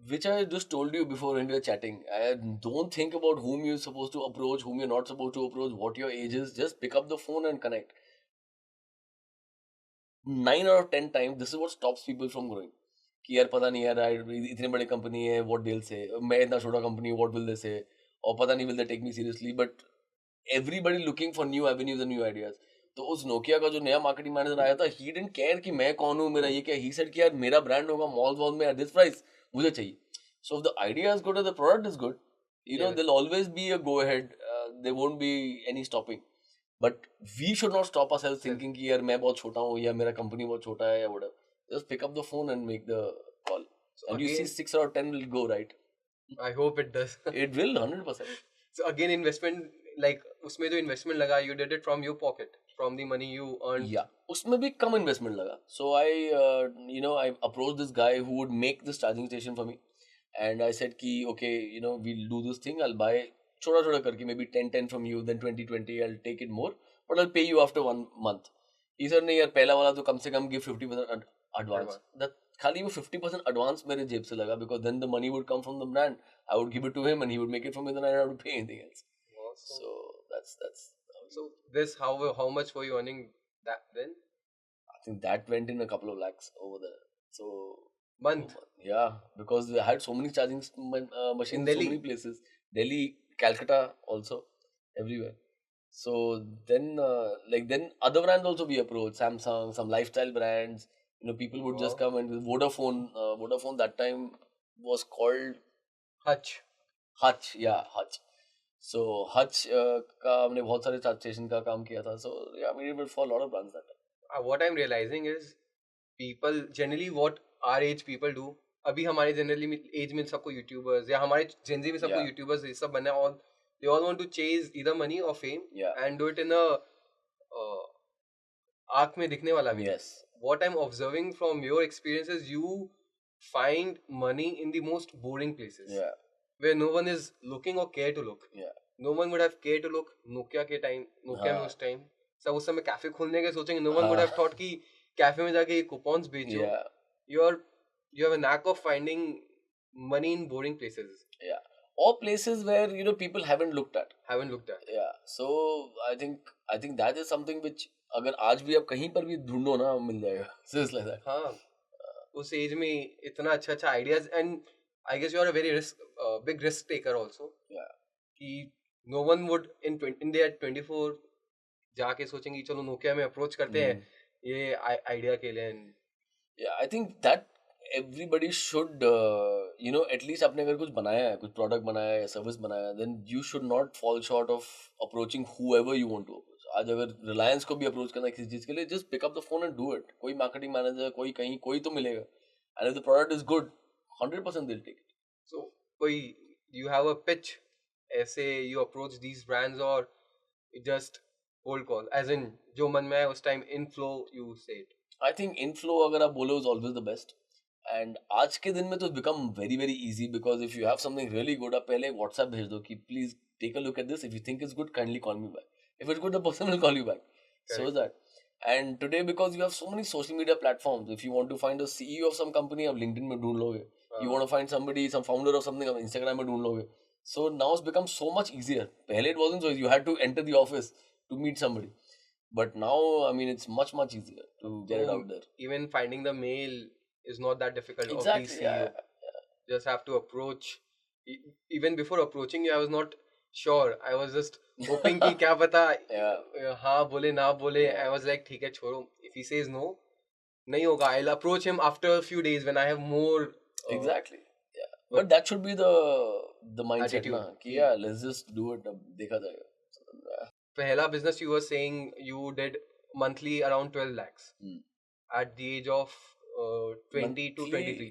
which I just told you before when we were chatting. I don't think about whom you're supposed to approach, whom you're not supposed to approach, what your age is. Just pick up the phone and connect. 9 out of 10 times, this is what stops people from growing. कि यार पता नहीं यार इतने बड़े company है, what they'll say. मैं इतना छोटा company, what will they say? और पता नहीं will they take me seriously? But everybody looking for new avenues and new ideas. तो उस नोकिया का जो नया मार्केटिंग मैनेजर आया था, he didn't care कि मैं कौन हूँ, मेरा ये क्या. He said कि यार मेरा ब्रांड होगा मॉल में at this price, मुझे चाहिए. So if the idea is good or the product is good, there'll always be a go ahead. There won't be any stopping. But we should not stop ourselves thinking कि यार मैं बहुत छोटा हूँ या मेरा कंपनी बहुत छोटा है या whatever. Just pick up the phone and make the call. So and again, you see 6 or 10 will go right. I hope it does. It will 100%. So again, investment, like उसमें जो investment लगा, you did it from your pocket, from the money you earned. Yeah, उसमें भी कम investment लगा. So I approached this guy who would make this charging station for me. And I said कि okay, we'll do this thing. I'll buy छोटा करके maybe 10 from you, then 20. I'll take it more, but I'll pay you after 1 month. He said नहीं यार पहला वाला तो कम से कम give 50% advance. That खाली वो 50% advance मेरे जेब से लगा, because then the money would come from the brand. I would give it to him and he would make it for me, then I don't have to pay anything else. Awesome. So that's. So this how much were you earning that then? I think that went in a couple of lakhs over there. So. Month. Yeah, because they had so many charging machines in so many places. Delhi, Calcutta also, everywhere. So then other brands also we approached. Samsung, some lifestyle brands. People would just come, and Vodafone. Vodafone that time was called Hutch. Yeah, Hutch. So Hutch का हमने बहुत सारे charge station का काम किया था. So yeah, we did for a lot of brands that time. What I'm realizing is people generally what our age people do. अभी हमारे generally age में सबको YouTubers या हमारे Gen Z में सबको YouTubers ये सब बनना है. All they all want to chase either money or fame and do it in a आँख में दिखने वाला way. Yes. What I'm observing from your experiences, you find money in the most boring places. Yeah. Where no one is looking or care to look. Yeah. No one would have cared to look. Nokia के time, Nokia में उस time. सब उस समय cafe खोलने के सोचेंगे. No one would have thought कि कैफे में जाके coupons बेचो. Yeah. You have a knack of finding money in boring places. Yeah. Or places where people haven't looked at. Yeah. So I think that is something which अगर आज भी आप कहीं पर भी ढूंढो ना मिल जाएगा. So it's like that. हाँ, उस एज में इतना अच्छा ideas and I guess you are a very big risk taker also. Yeah. कि no one would in there 24 जाके सोचेंगे चलो नोकिया में अप्रोच करते हैं ये आइडिया के लिए. Yeah, I think that everybody should you know at least आपने अगर कुछ बनाया है, कुछ प्रोडक्ट बनाया है, सर्विस बनाया है, then you should not fall short of approaching whoever you want to approach. आज अगर रिलायंस को भी अप्रोच करना है किसी चीज के लिए, just pick up the phone and do it. कोई मार्केटिंग मैनेजर कोई कहीं कोई तो मिलेगा, and if the product is good 100% they'll take it. So कोई you have a pitch ऐसे you approach these brands or just cold call as in जो मन में है उस time in flow you say it. I think inflow अगर आप बोलो is always the best. And आज के दिन में तो become very very easy because if you have something really good आप पहले WhatsApp भेज दो कि please take a look at this, if you think it's good kindly call me back. If it's good the person will call you back. Correct. So is that. And today because you have so many social media platforms, if you want to find a CEO of some company आप LinkedIn में ढूंढ लोगे. You want to find somebody, some founder of something आप Instagram में ढूंढ लोगे. So now it's become so much easier. पहले it wasn't so easy. You had to enter the office to meet somebody. But now, I mean, it's much easier to get it out there. Even finding the mail is not that difficult. Exactly. Yeah. Just have to approach. Even before approaching you, I was not sure. I was just hoping कि क्या पता हाँ बोले ना बोले. I was like ठीक है छोड़ो. If he says no, नहीं होगा. I'll approach him after a few days when I have more. Exactly. Yeah. But that should be the mindset. Attitude. Na, कि yeah, let's just do it. देखा जाएगा. Pehla business you were saying you did monthly around 12 lakhs at the age of 20 monthly, to 23.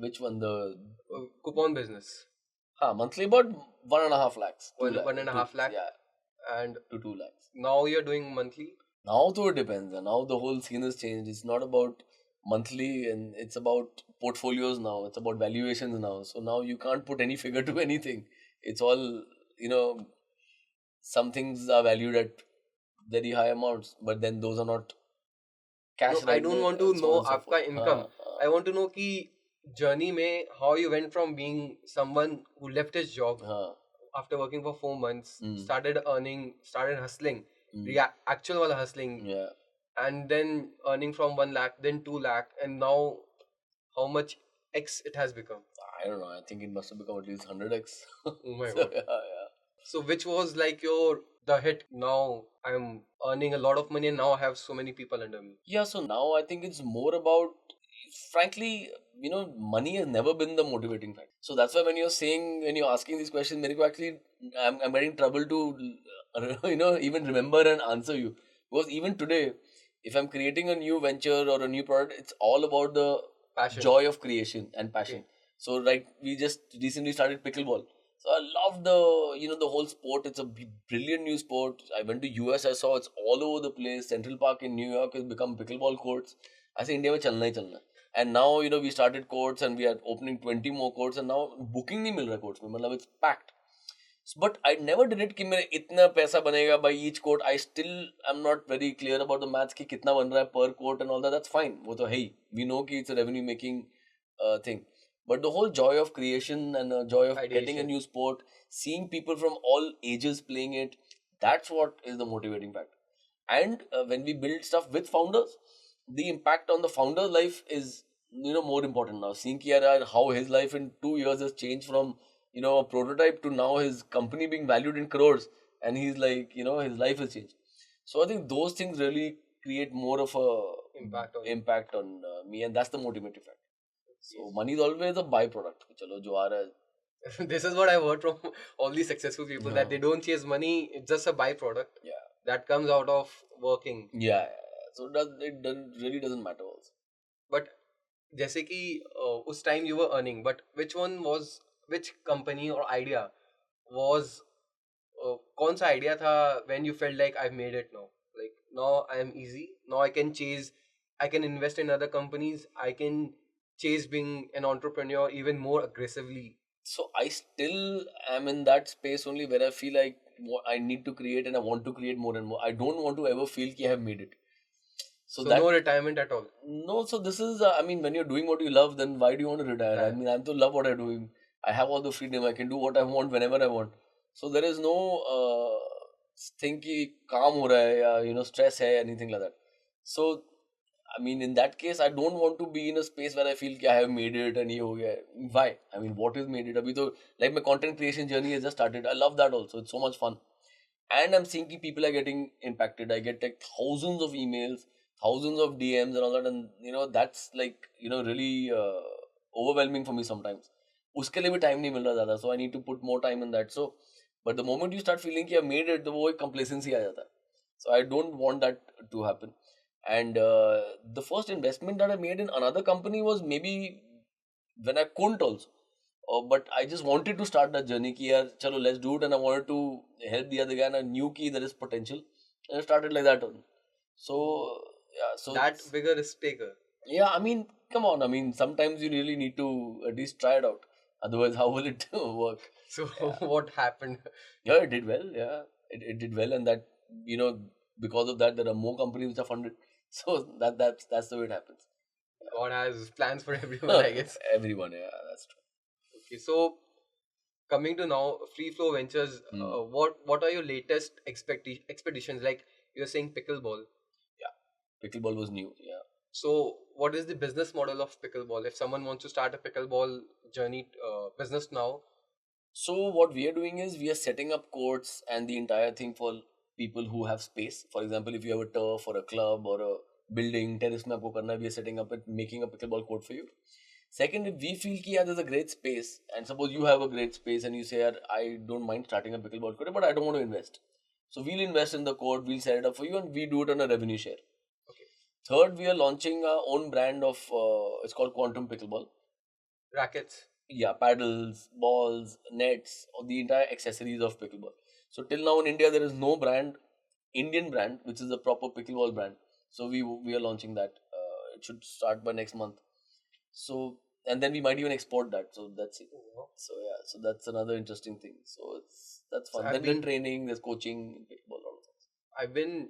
Which one? The coupon business. Monthly about 1.5 lakhs. 1.5 lakh. Yeah. And to 2 lakhs. Now you're doing monthly? Now though it depends. Now the whole scene has changed. It's not about monthly and it's about portfolios now. It's about valuations now. So now you can't put any figure to anything. It's all, you know, some things are valued at very high amounts, but then those are not cash. No, I don't want to know आपका income. I want to know कि journey में how you went from being someone who left his job after working for 4 months, started earning, started hustling, actual wala hustling, and then earning from 1 lakh, then 2 lakh, and now how much X it has become? I don't know. I think it must have become at least 100x. Oh my god. Yeah. So which was like the hit? Now I'm earning a lot of money and now I have so many people under me. Yeah, so now I think it's more about, frankly, you know, money has never been the motivating factor. So that's why when you're asking these questions, actually, I'm getting trouble to, you know, even remember and answer you. Because even today, if I'm creating a new venture or a new product, it's all about the passion, joy of creation and passion. Okay. So like we just recently started pickleball. So I love the whole sport. It's a brilliant new sport. I went to US, I saw it's all over the place. Central Park in New York has become pickleball courts. I say India mein chalna hi chalna. And now, you know, we started courts and we are opening 20 more courts and now booking nahi mil raha courts mein. Matlab it's packed. But I never did it कि मेरे इतना पैसा बनेगा by each court. I still am not very clear about the maths कि कितना बन रहा है per court and all that. That's fine. वो तो है ही. We know कि it's a revenue making thing. But the whole joy of creation and the joy of getting a new sport, seeing people from all ages playing it, that's what is the motivating factor. And when we build stuff with founders, the impact on the founder's life is, you know, more important now. Seeing how his life in 2 years has changed from, you know, a prototype to now his company being valued in crores, and he's like, you know, his life has changed. So I think those things really create more of a impact on me, and that's the motivating factor. So money is always a byproduct. Chalo, jo aa raha hai. This is what I've heard from all these successful people, that they don't chase money. It's just a byproduct. Yeah. That comes out of working. Yeah. So it really doesn't matter also. But जैसे कि उस time you were earning, but which company or idea was कौन सा idea था when you felt like I've made it now? Like now I am easy. Now I can invest in other companies. I can chase being an entrepreneur even more aggressively. So I still am in that space only where I feel like I need to create and I want to create more and more. I don't want to ever feel that I have made it. So no retirement at all? No, so this is, I mean, when you're doing what you love, then why do you want to retire? Yeah. I mean, I to love what I'm doing. I have all the freedom. I can do what I want whenever I want. So there is no think कि काम हो रहा है या stress है, anything like that. So I mean, in that case, I don't want to be in a space where I feel कि I have made it and ये हो गया है. Why? I mean, what is made it? अभी तो like my content creation journey has just started. I love that also. It's so much fun. And I'm seeing कि people are getting impacted. I get like thousands of emails, thousands of DMs and all that, and that's like really overwhelming for me sometimes. उसके लिए भी time नहीं मिल रहा ज़्यादा, so I need to put more time in that. So, but the moment you start feeling कि I made it, तो वो एक complacency आ जाता है. So I don't want that to happen. And the first investment that I made in another company was maybe when I couldn't also. But I just wanted to start that journey कि यार चलो let's do it, and I wanted to help the other guy, and I knew कि there is potential, and I started like that only. So yeah, so that bigger risk taker. Yeah, I mean, come on. I mean, sometimes you really need to at least try it out. Otherwise, how will it work? So what happened? Yeah, it did well. Yeah, it did well, and that because of that, there are more companies which are funded. So that's the way it happens. God has plans for everyone, I guess. Everyone, yeah, that's true. Okay, so coming to now, Free Flow Ventures. What are your latest expeditions? Like you're saying, pickleball. Yeah, pickleball was new. Yeah. So, what is the business model of pickleball? If someone wants to start a pickleball journey business now. So what we are doing is we are setting up courts and the entire thing for people who have space. For example, if you have a turf or a club or a building, terrace में आपको करना है, we are setting up it, making a pickleball court for you. Second, if we feel कि there's a great space, and suppose you have a great space and you say, I don't mind starting a pickleball court, but I don't want to invest. So we'll invest in the court, we'll set it up for you, and we do it on a revenue share. Okay. Third, we are launching our own brand of, it's called Quantum Pickleball. Rackets. Yeah, paddles, balls, nets, or the entire accessories of pickleball. So till now in India, there is no Indian brand, which is a proper pickleball brand. So we are launching that. It should start by next month. So, and then we might even export that. So that's it. So yeah, so that's another interesting thing. So that's fun. So then there's training, there's coaching in pickleball, all of that. I've been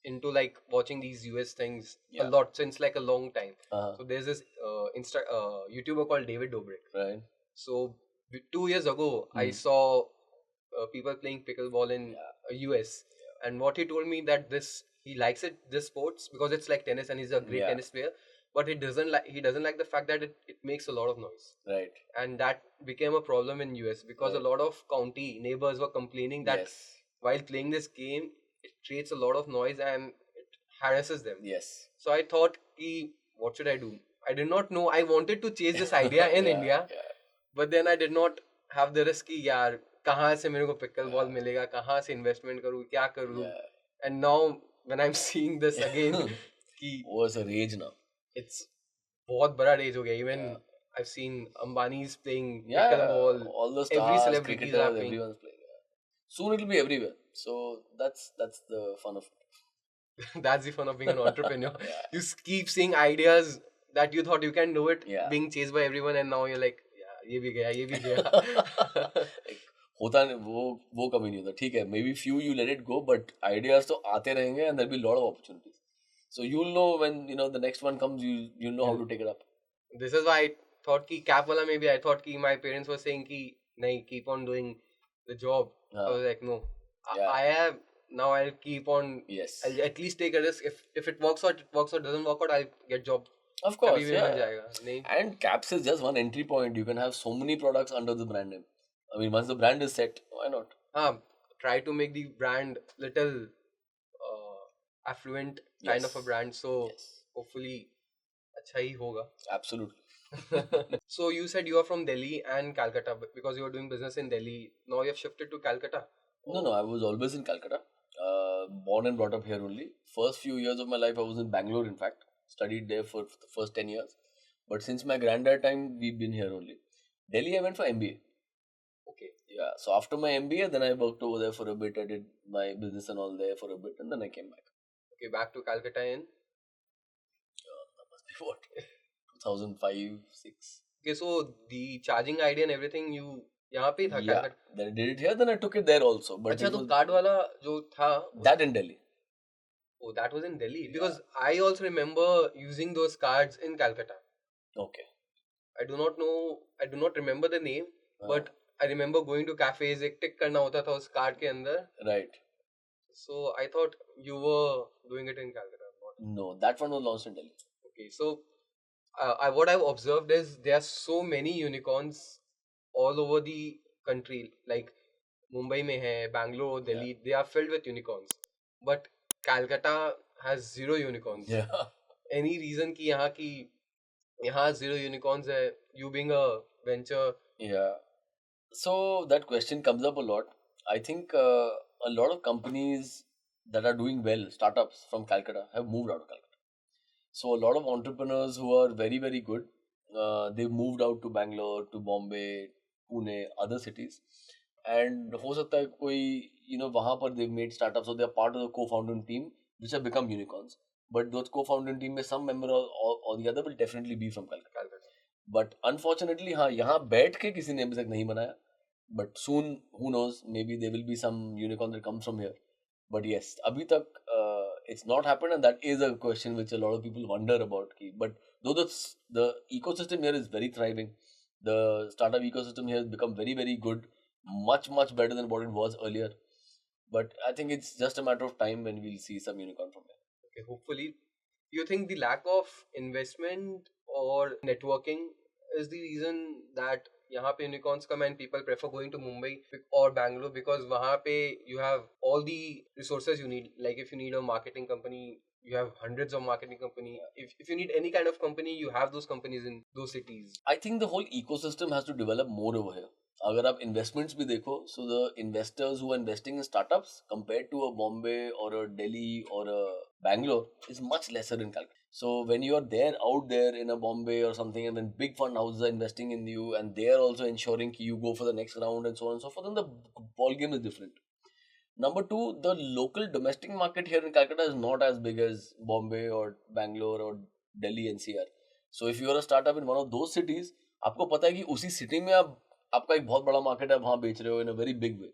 into like watching these US things a lot since like a long time. So there's this YouTuber called David Dobrik. Right. So 2 years ago, I saw people playing pickleball in US, and what he told me that he likes this sports because it's like tennis and he's a great tennis player. But he doesn't like the fact that it makes a lot of noise. Right. And that became a problem in US because a lot of county neighbors were complaining that while playing this game, it creates a lot of noise and it harasses them. Yes. So I thought, what should I do? I did not know. I wanted to chase this idea in India, but then I did not have the risk कि यार कहाँ से मेरे को pickleball मिलेगा, कहाँ से investment करूँ, क्या करूँ? And now when I'm seeing this again, was a rage now. It's बहुत बड़ा rage हो गया. Even I've seen Ambani's playing pickleball. All the stars, every celebrity is cricketers, everyone's playing. Soon it'll be everywhere. So that's the fun of it. That's the fun of being an entrepreneur. You keep seeing ideas that you thought you can do it, being chased by everyone, and now you're like, ये भी गया. होता नहीं वो कभी नहीं होता. ठीक है, maybe few you let it go, but ideas तो आते रहेंगे, and there'll be a lot of opportunities. So you'll know when the next one comes. You'll know how to take it up. This is why I thought कि cap वाला maybe I thought कि my parents were saying कि नहीं, keep on doing the job. I was like no, I have now. I'll keep on. Yes. I'll at least take a risk. If it works out, it works out. Doesn't work out, I'll get job. Of course, And Caps is just one entry point. You can have so many products under the brand name. I mean, once the brand is set, why not? Try to make the brand little affluent kind of a brand. So hopefully, अच्छा ही होगा. Absolutely. So you said you are from Delhi and Calcutta because you are doing business in Delhi. Now you have shifted to Calcutta. No, I was always in Calcutta. Born and brought up here only. First few years of my life, I was in Bangalore. In fact, studied there for the first 10 years. But since my granddad time, we've been here only. Delhi, I went for MBA. Okay. Yeah. So after my MBA, then I worked over there for a bit. I did my business and all there for a bit, and then I came back. Okay, back to Calcutta in? That must be what? 2005, 6. Okay, so the charging idea and everything, you यहाँ पे था Calcutta? Then I did it here, then I took it there also. But अच्छा, तो card वाला जो था that in Delhi. Oh, that was in Delhi. Because I also remember using those cards in Calcutta. Okay. I do not remember the name, but I remember going to cafes, एक tick करना होता था उस card के अंदर. Right. So I thought you were doing it in Calcutta. No, that one was launched in Delhi. Okay, so what I've observed is there are so many unicorns all over the country. Like Mumbai mein hai, Bangalore, Delhi, they are filled with unicorns. But Calcutta has zero unicorns. Yeah. Any reason कि यहाँ zero unicorns hai, you being a venture? Yeah. So that question comes up a lot. I think a lot of companies that are doing well, startups from Calcutta, have moved out of Calcutta. So a lot of entrepreneurs who are very, very good, they've moved out to Bangalore, to Bombay, Pune, other cities. And हो सकता है कोई, वहाँ पर they've made startups, so they're part of the co-founding team, which have become unicorns. But those co-founding team में some member or the other will definitely be from Calcutta. But unfortunately, हाँ, यहाँ बैठ के किसी ने अभी तक नहीं बनाया. But soon, who knows, maybe there will be some unicorn that comes from here. But yes, abhi tak it's not happened, and that is a question which a lot of people wonder about. But though the ecosystem here is very thriving, the startup ecosystem here has become very, very good, much, much better than what it was earlier. But I think it's just a matter of time when we'll see some unicorn from here. Okay, hopefully. You think the lack of investment or networking is the reason that यहाँ पे unicorns come and people prefer going to Mumbai or Bangalore because वहाँ पे you have all the resources you need. Like if you need a marketing company, you have hundreds of marketing company. If you need any kind of company, you have those companies in those cities. I think the whole ecosystem has to develop more over here. अगर आप investments भी देखो, so the investors who are investing in startups compared to a Bombay or a Delhi or a Bangalore is much lesser in Calcutta. So when you are there out there in a Bombay or something, and when big fund houses are investing in you and they are also ensuring you go for the next round and so on and so forth, then the ball game is different. Number two, the local domestic market here in Calcutta is not as big as Bombay or Bangalore or Delhi NCR. So if you are a startup in one of those cities, आपको पता है कि उसी city में आपका एक बहुत बड़ा मार्केट है, वहां बेच रहे हो in a very big way.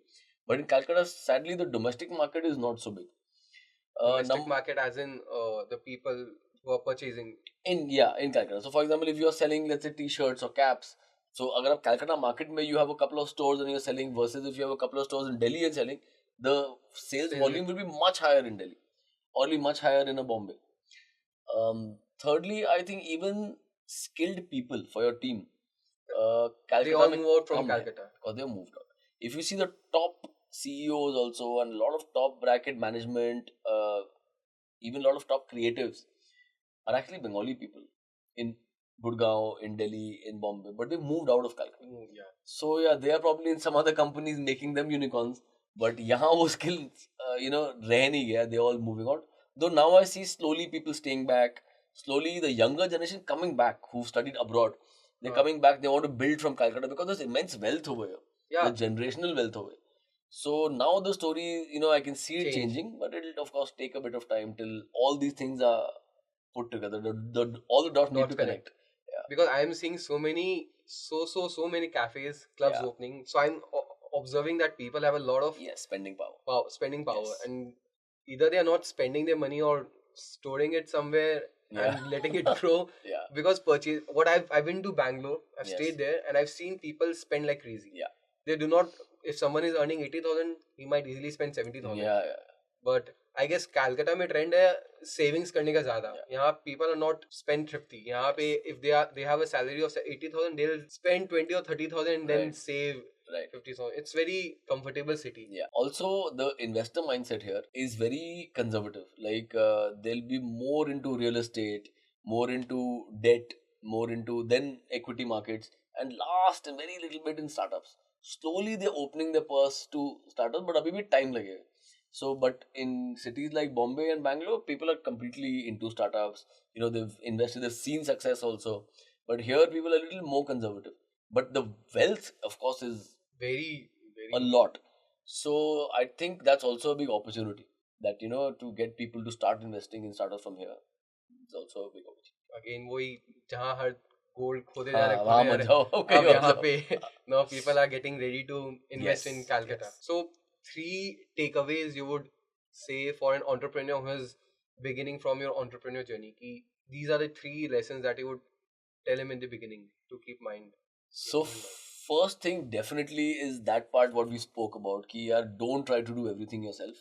But in Calcutta, sadly, the domestic market is not so big. Domestic market as in the people who are purchasing. In Calcutta. So for example, if you are selling, let's say, t-shirts or caps, so अगर आप Calcutta market में you have a couple of stores and you're selling versus if you have a couple of stores in Delhi and selling, the sales volume will be much higher in Delhi or be much higher in a Bombay. Thirdly, I think even skilled people for your team, Calcutta, they all move out from Calcutta. Or they moved out. If you see the top CEOs also and a lot of top bracket management, even a lot of top creatives are actually Bengali people in Gurgaon, in Delhi, in Bombay, but they moved out of Calcutta. Yeah. So yeah, they are probably in some other companies making them unicorns. But यहाँ वो skills, रह नहीं गया. They're all moving out. Though now I see slowly people staying back. Slowly the younger generation coming back who studied abroad. They're coming back. They want to build from Calcutta because there's immense wealth over here. Yeah. The generational wealth over here. So now the story, I can see it changing, but it'll of course take a bit of time till all these things are put together. All the dots need to connect. Yeah. Because I am seeing so many cafes, clubs opening. So I'm observing that people have a lot of spending power. Yes. And either they are not spending their money or storing it somewhere and letting it grow. Because purchase. What I've been to Bangalore. I've stayed there and I've seen people spend like crazy. Yeah. They do not. If someone is earning 80,000, he might easily spend 70,000. Yeah. But I guess Calcutta में trend है savings करने का ज़्यादा. यहाँ people are not spend thrifty. यहाँ पे if they have a salary of 80,000, they'll spend 20 or 30,000 and then save 50,000. It's very comfortable city. Yeah. Also, the investor mindset here is very conservative. Like they'll be more into real estate, more into debt, more into then equity markets, and last a very little bit in startups. Slowly they're opening their purse to startups, but abhi bhi time लगेगा. So, but in cities like Bombay and Bangalore, people are completely into startups. They've invested, they've seen success also. But here, people are a little more conservative. But the wealth, of course, is very a lot. So, I think that's also a big opportunity. That, to get people to start investing in startups from here, it's also a big opportunity. Again, वही जहाँ हर gold खोदे जा रहे हैं यहाँ पे now people are getting ready to invest in Calcutta. So 3 takeaways you would say for an entrepreneur who is beginning from your entrepreneur journey. These are the 3 lessons that you would tell him in the beginning to keep mind. So first thing definitely is that part what we spoke about. Don't try to do everything yourself.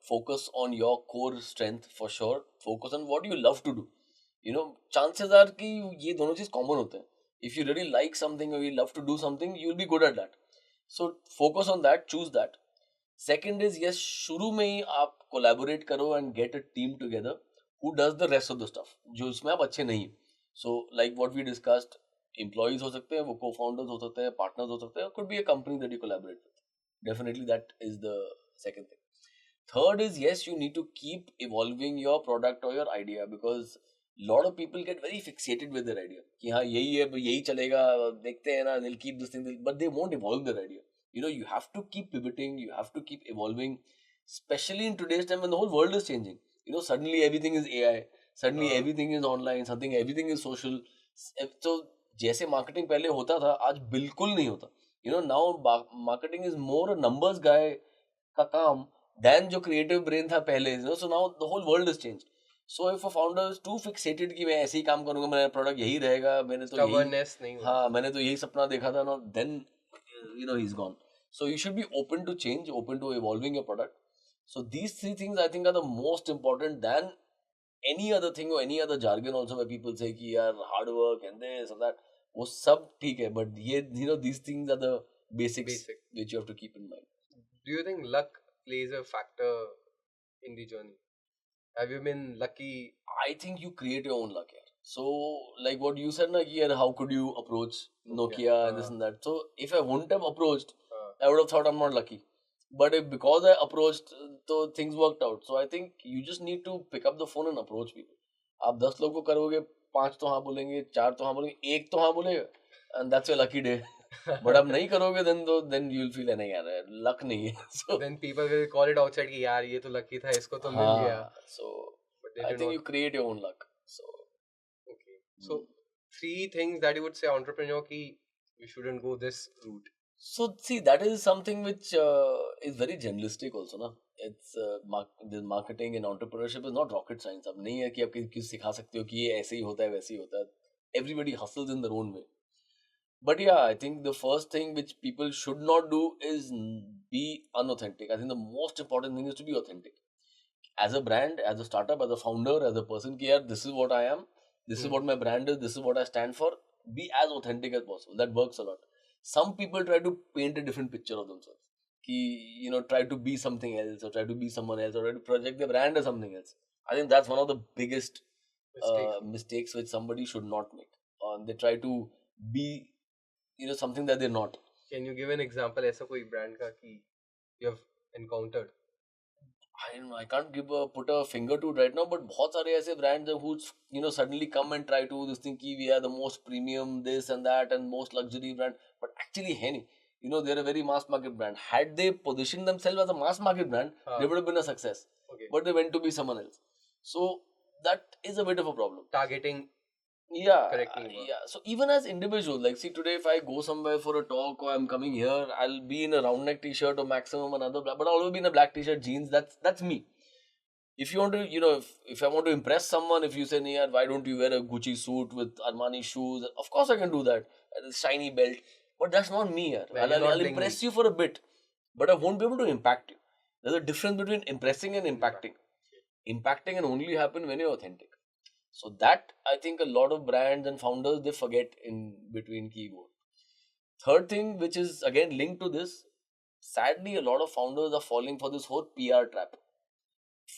focus on your core strength for sure. Focus on what you love to do. Chances are कि ये दोनों चीज common होते हैं. If you really like something or you love to do something, you'll be good at that. So focus on that, choose that. Second is, yes, शुरू में ही आप collaborate करो and get a team together who does the rest of the stuff जो उसमें आप अच्छे नहीं. So like what we discussed, employees हो सकते हैं, वो co-founders हो सकते हैं, partners हो सकते हैं, could be a company that you collaborate with. Definitely that is the second thing. Third is, yes, you need to keep evolving your product or your idea, because lot of people get very fixated with their idea कि हाँ यही है, यही चलेगा, देखते हैं ना, they'll keep this thing, but they won't evolve their idea. You have to keep pivoting, you have to keep evolving, especially in today's time when the whole world is changing. Suddenly everything is AI, suddenly everything is online, something everything is social. So जैसे marketing पहले होता था, आज बिल्कुल नहीं होता. Now marketing is more a numbers guy का काम than जो creative brain था पहले. So now the whole world has changed. So if a founder is too fixated कि मैं ऐसे ही काम करूंगा, मेरा प्रोडक्ट यही रहेगा, मैंने तो यही, हाँ मैंने तो यही सपना देखा था ना, then he's gone. So you should be open to change, open to evolving your product. So these three things I think are the most important than any other thing or any other jargon also where people say कि यार hard work and this and that. वो सब ठीक है, but ये these things are the basics which you have to keep in mind. Do you think luck plays a factor in the journey? Have you been lucky? I think you create your own luck here. So, like what you said, how could you approach Nokia and this and that? So, if I wouldn't have approached, I would have thought I'm not lucky. But because I approached, so things worked out. So, I think you just need to pick up the phone and approach people. आप 10 लोगों को करोगे, 5 तो हाँ बोलेंगे, 4 तो हाँ बोलेंगे, 1 तो हाँ बोलेगा, and that's your lucky day. But आप नहीं करोगे, then you'll feel नहीं यार luck नहीं है. So then people will call it outside कि यार ये तो lucky था, इसको तो मिल गया. So I think you create your own luck. So okay. So 3 things that you would say entrepreneur ki you shouldn't go this route. So see, that is something which is very generalistic also, na. It's the marketing and entrepreneurship is not rocket science. अब नहीं है कि आप किसी सिखा सकते हो कि ये ऐसे ही होता है, वैसे ही होता है. Everybody hustles in their own way. But yeah, I think the first thing which people should not do is be unauthentic. I think the most important thing is to be authentic. As a brand, as a startup, as a founder, as a person, here, this is what I am, this is what my brand is, this is what I stand for. Be as authentic as possible. That works a lot. Some people try to paint a different picture of themselves. Try to be something else, or try to be someone else, or try to project their brand as something else. I think that's one of the biggest mistakes which somebody should not make. They try to be something that they're not. Can you give an example ऐसा कोई brand का कि you have encountered? I can't put a finger to it right now, but बहुत सारे ऐसे brands who suddenly come and try to this thing कि we are the most premium this and that and most luxury brand, but actually है नहीं. They're a very mass market brand. Had they positioned themselves as a mass market brand, they would have been a success. Okay. But they went to be someone else. So that is a bit of a problem. Targeting. Yeah. So even as individuals, like see today if I go somewhere for a talk or I'm coming here, I'll be in a round neck t-shirt or maximum another black, but I'll always be in a black t-shirt, jeans. That's me. If you want to, if I want to impress someone, if you say, Niyar, why don't you wear a Gucci suit with Armani shoes? Of course I can do that. A shiny belt. But that's not me. I'll impress you for a bit. But I won't be able to impact you. There's a difference between impressing and impacting. Impacting can only happen when you're authentic. So that, I think a lot of brands and founders, they forget in between keyboard. Third thing, which is again linked to this, sadly, a lot of founders are falling for this whole PR trap.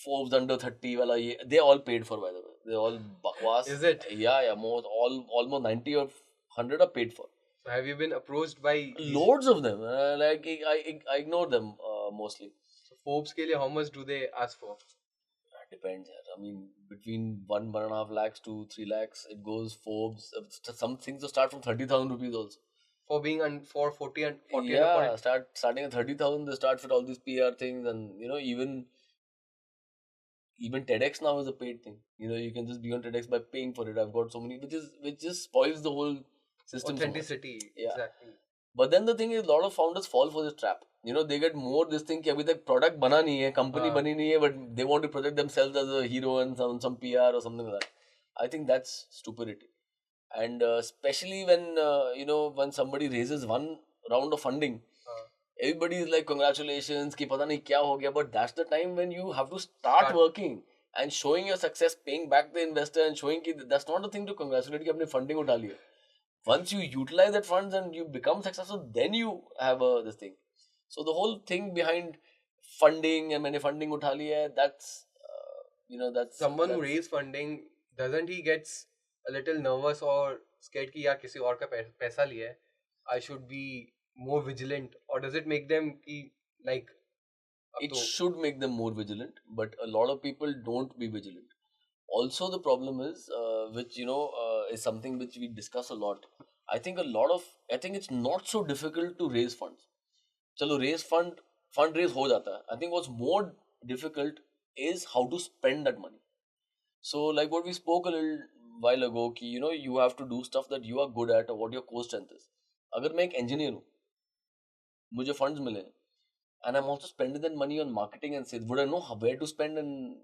Forbes under 30 wala ye, they all paid for, by the way. They're all bakwas. Is it? Yeah, almost 90 or 100 are paid for. So have you been approached by loads of them? Like I ignore them mostly. So Forbes ke liye, how much do they ask for? Depends. I mean, between 1.5 lakhs to 3 lakhs, it goes. Forbes. Some things start from 30,000 rupees also. For being for 40 and 40. Yeah, starting at 30,000, they start with all these PR things, and even TEDx now is a paid thing. You can just be on TEDx by paying for it. I've got so many, which just spoils the whole system. Authenticity. Yeah. Exactly. But then the thing is, a lot of founders fall for this trap. They get more this thing कि अभी तक product बना नहीं है, company बनी नहीं है, but they want to project themselves as a hero and some PR or something like that. I think that's stupidity. And especially when when somebody raises one round of funding, everybody is like congratulations कि पता नहीं क्या हो गया, but that's the time when you have to start working and showing your success, paying back the investor and showing कि that's not the thing to congratulate कि अपने funding उठा लिया. Once you utilize that funds and you become successful, then you have this thing. So the whole thing behind funding and मैंने funding उठा लिया है, that's that's someone who raise funding, doesn't he gets a little nervous or scared कि यार किसी और का पैसा लिया है, I should be more vigilant, or does it make them कि like it should make them more vigilant, but a lot of people don't be vigilant. Also the problem is which is something which we discuss a lot. I think it's not so difficult to raise funds. Chalo raise fundraise ho jata hai. I think what's more difficult is how to spend that money. So like what we spoke a little while ago कि you have to do stuff that you are good at or what your core strength is. अगर मैं एक engineer हूँ, मुझे funds मिले and I'm also spending that money on marketing and sales, would I know where to spend and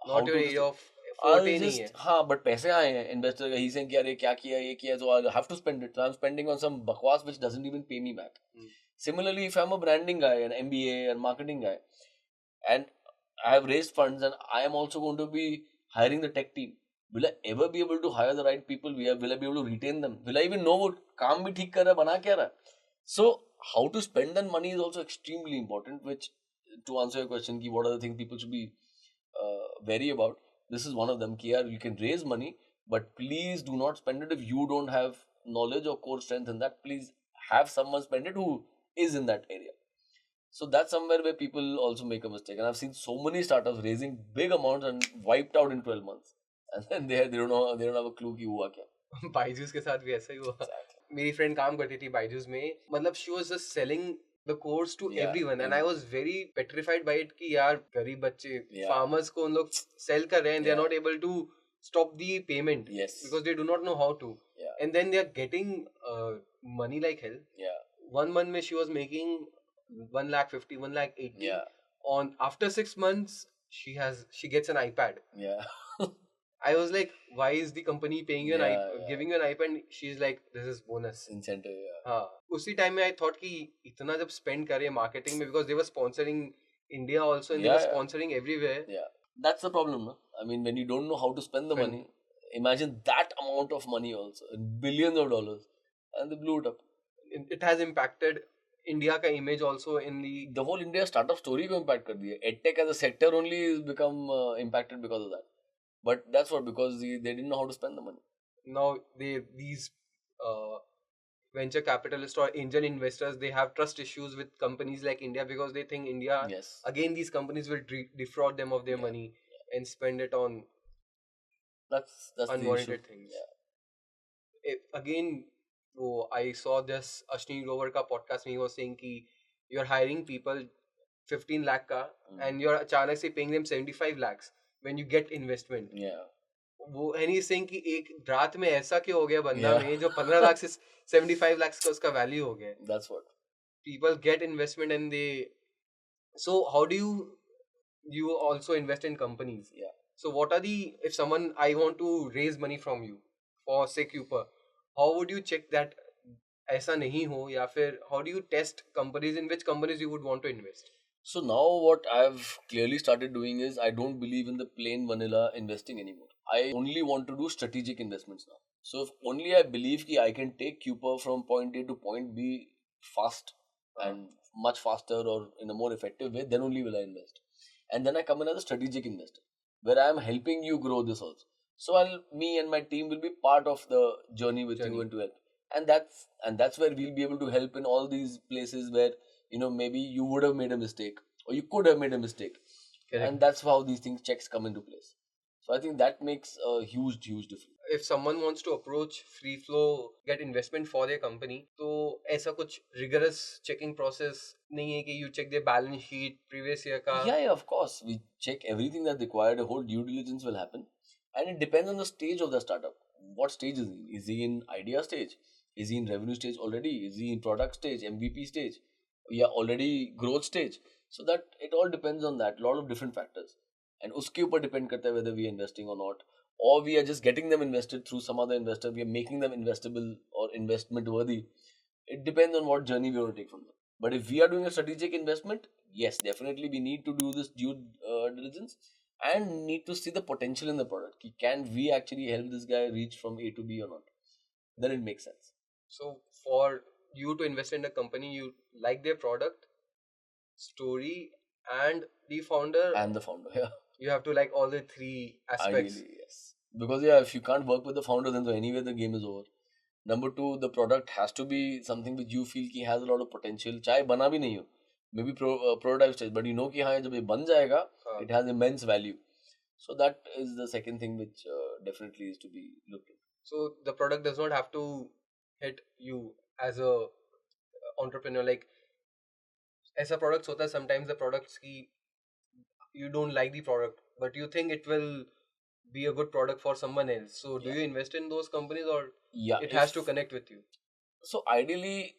not your area of forte नहीं है. हाँ, but पैसे आए हैं investor का, he's saying कि यार क्या किया ये किया, so I have to spend it. So I'm spending on some बकवास which doesn't even pay me back. Similarly, if I'm a branding guy, an MBA and marketing guy, and I have raised funds and I am also going to be hiring the tech team, will I ever be able to hire the right people? Will I be able to retain them? Will I even know what काम भी ठीक कर रहा है, बना क्या रहा है? So how to spend that money is also extremely important, which to answer your question ki what are the things people should be wary about, this is one of them ki yaar, you can raise money but please do not spend it if you don't have knowledge or core strength in that. Please have someone spend it who is in that area. So that's somewhere where people also make a mistake, and I've seen so many startups raising big amounts and wiped out in 12 months and then they don't have a clue कि हुआ क्या. बाइजूस के साथ भी ऐसा ही हुआ. मेरी friend काम करती थी बाइजूस में, मतलब she was just selling the course to everyone and I was very petrified by it कि यार गरीब बच्चे फार्मर्स को उन लोग सेल कर रहे हैं, they are not able to stop the payment because they do not know how to, and then they are getting money like hell. 1 month mein she was making 1,50,000 1,80,000 on after 6 months she gets an iPad. I was like, why is the company paying you giving you an iPad? And she's like, this is bonus incentive. हाँ, उसी time में I thought कि इतना जब spend कर रहे हैं marketing में, because they were sponsoring India also and they were sponsoring everywhere. That's the problem, no? I mean, when you don't know how to spend the money, imagine that amount of money also, billions of dollars, and they blew it up. It has impacted India का image also in the whole India startup story को impact कर दिया. EdTech as a sector only has become impacted because of that. But that's what, because they didn't know how to spend the money. Now these venture capitalists or angel investors, they have trust issues with companies like India because they think India, again these companies will defraud them of their money and spend it on that's unwarranted things. Again, I saw this Ashwini Grover ka podcast and he was saying ki you're hiring people 15 lakh ka and you're अचानक से paying them 75 lakhs when you get investment. वो and he's saying कि एक रात में ऐसा क्यों हो गया बंदा में जो 15 लाख से 75 lakhs का उसका वैल्यू हो गया. That's what people get investment and they. So how do you also invest in companies? So what are the, if someone, I want to raise money from you for say Cooper, how would you check that ऐसा नहीं हो, या फिर how do you test companies, in which companies you would want to invest? So now what I've clearly started doing is I don't believe in the plain vanilla investing anymore. I only want to do strategic investments now. So if only I believe that I can take Cooper from point A to point B fast and much faster or in a more effective way, then only will I invest. And then I come in as a strategic investor where I am helping you grow this also. So me and my team will be part of the journey with you and to help. And that's where we'll be able to help in all these places where maybe you would have made a mistake or you could have made a mistake. Correct. And that's how these checks come into place. So I think that makes a huge difference. If someone wants to approach Free Flow, get investment for their company, तो ऐसा कुछ rigorous checking process नहीं है कि you check their balance sheet, previous year का? Yeah, of course. We check everything that's required. A whole due diligence will happen. And it depends on the stage of the startup. What stage is he? Is he in idea stage? Is he in revenue stage already? Is he in product stage, MVP stage? Yeah, already growth stage. So that it all depends on that. A lot of different factors. And उसके ऊपर depend करता है whether we are investing or not. Or we are just getting them invested through some other investor. We are making them investable or investment worthy. It depends on what journey we want to take from them. But if we are doing a strategic investment, yes, definitely we need to do this due diligence and need to see the potential in the product. Can we actually help this guy reach from A to B or not? Then it makes sense. So for you to invest in a company, you like their product, story, and the founder. Yeah. You have to like all the three aspects. Ideally, yes. Because yeah, if you can't work with the founder, then so anyway the game is over. Number two, the product has to be something which you feel ki has a lot of potential. चाहे बना भी नहीं हो, maybe prototype stage, but you know कि हाँ जब ये बन जाएगा, it has immense value. So that is the second thing which definitely is to be looked at. So the product does not have to hit you as a entrepreneur. Like ऐसा products होता है sometimes the products की you don't like the product, but you think it will be a good product for someone else. So do you invest in those companies, or it has to connect with you? So ideally,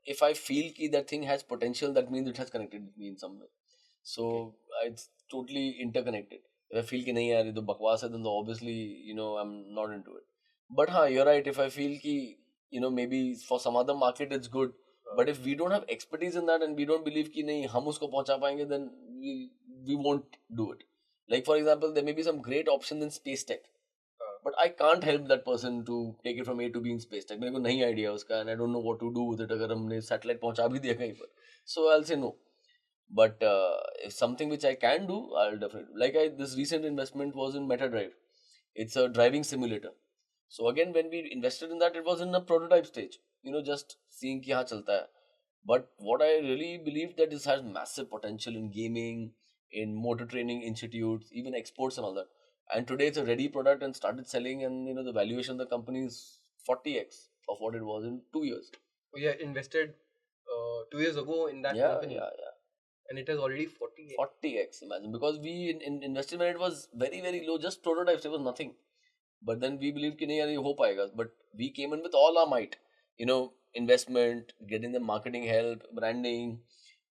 if I feel ki that thing has potential, that means it has connected with me in some way. So it's totally interconnected. If I feel ki nahi yaar ye to bakwas hai, then obviously I'm not into it. But you're right. If I feel ki maybe for some other market it's good, but if we don't have expertise in that and we don't believe ki nahi hum usko pahuncha payenge, then we won't do it. Like for example, there may be some great options in space tech, but I can't help that person to take it from A to B in space tech. मेरे को नहीं idea उसका and I don't know what to do with it अगर हमने satellite पहुंचा भी दिया कहीं पर. So I'll say no. But if something which I can do, I'll definitely. Like this recent investment was in MetaDrive. It's a driving simulator. So again, when we invested in that, it was in a prototype stage. Just seeing कि हाँ चलता है. But what I really believe that this has massive potential in gaming, in motor training institutes, even exports and all that. And today it's a ready product and started selling, and the valuation of the company is 40x of what it was in 2 years. We invested 2 years ago in that company. Yeah. And it is already 40x. 40x, imagine. Because we invested when it was very, very low, just prototypes, it was nothing. But then we believed कि नहीं यार ये हो पाएगा. But we came in with all our might. Investment, getting the marketing help, branding,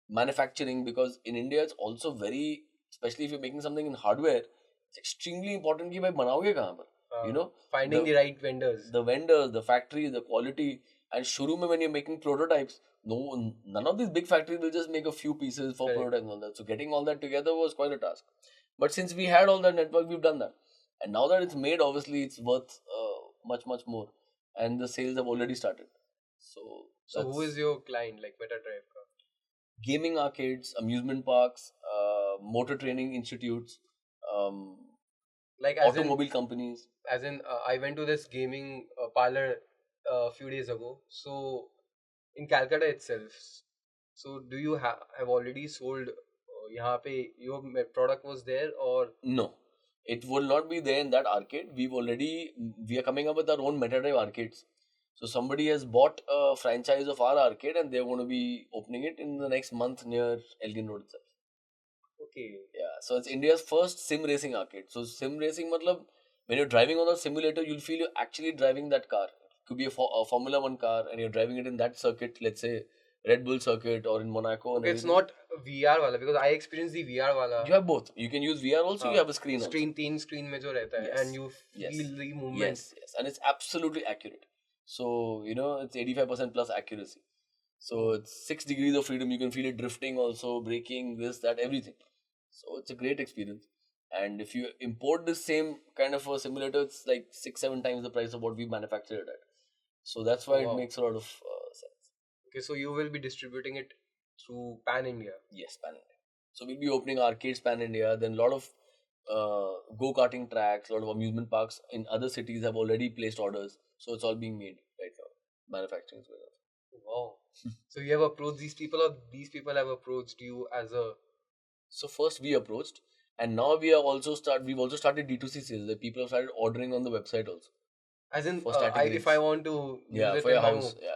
manufacturing. Because in India, it's also very, especially if you're making something in hardware, it's extremely important कि भाई बनाओगे कहाँ पर? Finding the right vendors. The vendors, the factory, the quality. And shuru mein when you're making prototypes, none of these big factories will just make a few pieces for prototypes and all that. So getting all that together was quite a task. But since we had all that network, we've done that. And now that it's made, obviously it's worth much, much more. And the sales have already started. So who is your client, like MetaDrive? Gaming arcades, amusement parks, motor training institutes, like automobile companies. As in, I went to this gaming parlor a few days ago. So in Calcutta itself. So do you have already sold यहाँ पे your product was there, or no? It will not be there in that arcade. We are coming up with our own MetaDrive arcades. So somebody has bought a franchise of our arcade and they're going to be opening it in the next month near Elgin Road itself. Okay. Yeah. So it's India's first sim racing arcade. So sim racing matlab, when you're driving on a simulator, you'll feel you're actually driving that car. It could be a Formula 1 car and you're driving it in that circuit, let's say Red Bull circuit or in Monaco. Okay, it's not VR wala, because I experienced the VR wala. You have both. You can use VR also. You have a screen. Screen mein jo rehta hai, and you feel the movement. Yes, and it's absolutely accurate. So it's 85% plus accuracy. So it's 6 degrees of freedom. You can feel it drifting, also braking, this, that, everything. So it's a great experience. And if you import the same kind of a simulator, it's like 6-7 times the price of what we manufactured it at. So that's why it makes a lot of sense. Okay, so you will be distributing it through Pan India. Yes, Pan India. So we'll be opening arcades Pan India. Then a lot of go-karting tracks, a lot of amusement parks in other cities have already placed orders. So it's all being made right now. Manufacturing is going on. Wow. So you have approached these people, or these people have approached you as a... So first we approached, and now we've also started D2C sales. The people have started ordering on the website also. As in, if I want to use it for your house. Yeah.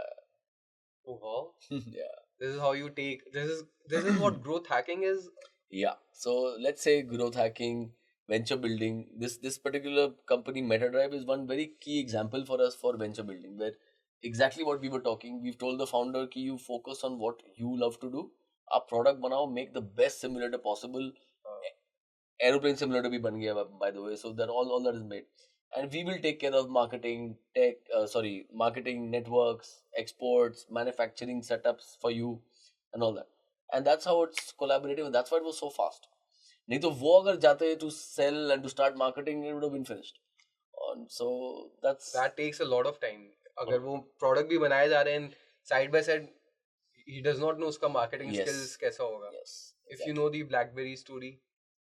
Oh wow. Yeah. This is how you take. This is what growth hacking is. Yeah. So let's say growth hacking, venture building. This particular company, MetaDrive, is one very key example for us for venture building, where exactly what we were talking. We've told the founder कि you focus on what you love to do. Our product banao, make the best simulator possible. Aeroplane simulator bhi ban gaya, by the way. So that all that is made. and we will take care of marketing, marketing networks, exports, manufacturing setups for you, and all that. And that's how it's collaborative, and that's why it was so fast. नहीं तो वो अगर जाते to sell and to start marketing, it would have been finished. So that takes a lot of time. अगर वो product भी बनाए जा रहे हैं side by side, he does not know उसका marketing skills कैसा होगा. Yes. If you know the BlackBerry story.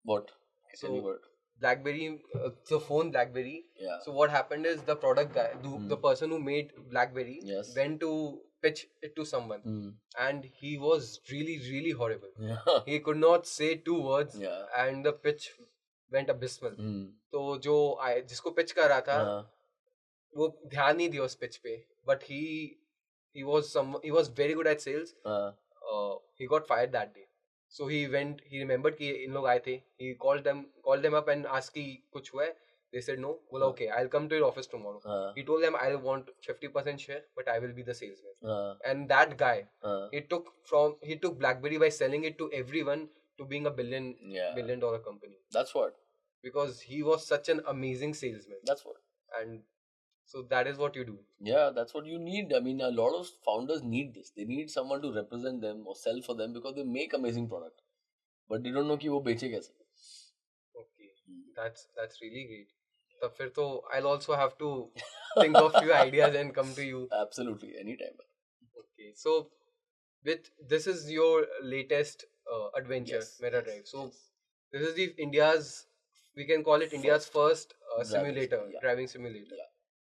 What? So BlackBerry, the phone BlackBerry. Yeah. So what happened is the product guy, the person who made BlackBerry, went to pitch it to someone, and he was really horrible. Yeah. He could not say 2 words, Yeah. and the pitch went abysmal. तो जो जिसको pitch कर रहा था, वो ध्यान नहीं दिया उस pitch पे, but he was very good at sales. He got fired that day. So he remembered कि इन लोग आए थे. He called them up and asked कि कुछ हुआ है. They said no. बोला okay, I'll come to your office tomorrow. He told them I want 50% share, but I will be the salesman. And that guy, he took BlackBerry by selling it to everyone to being a billion dollar company. That's what. Because he was such an amazing salesman. That's what. And so that is what you do. Yeah, that's what you need. I mean, a lot of founders need this. They need someone to represent them or sell for them because they make amazing product. But they don't know कि वो बेचे कैसे. Okay, that's really great. तब फिर तो I'll also have to think of few ideas and come to you. Absolutely, anytime. Okay, so this is your latest adventure, Meta Drive. So this is we can call it India's first simulator, driving simulator. Yeah.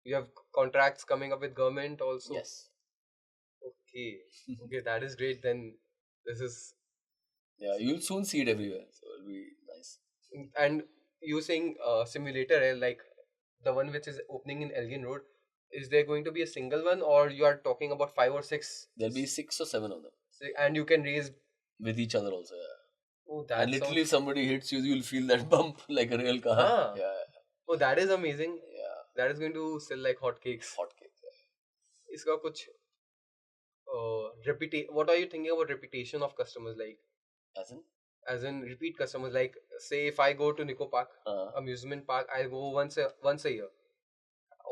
You have contracts coming up with government also? Yes. Okay, that is great. Then this is... Yeah, you'll soon see it everywhere. So it'll be nice. And you saying simulator, like the one which is opening in Elgin Road, is there going to be a single one, or you are talking about 5 or 6? There'll be 6 or 7 of them. And you can race with each other also, yeah. Oh, that and literally if somebody hits you, you'll feel that bump like a real car. Yeah. Oh, that is amazing. Yeah. That is going to sell like hotcakes. Yeah. Iska kuch what are you thinking about reputation of customers, like? As in repeat customers, like say if I go to Nico Park, amusement park, I'll go once a year.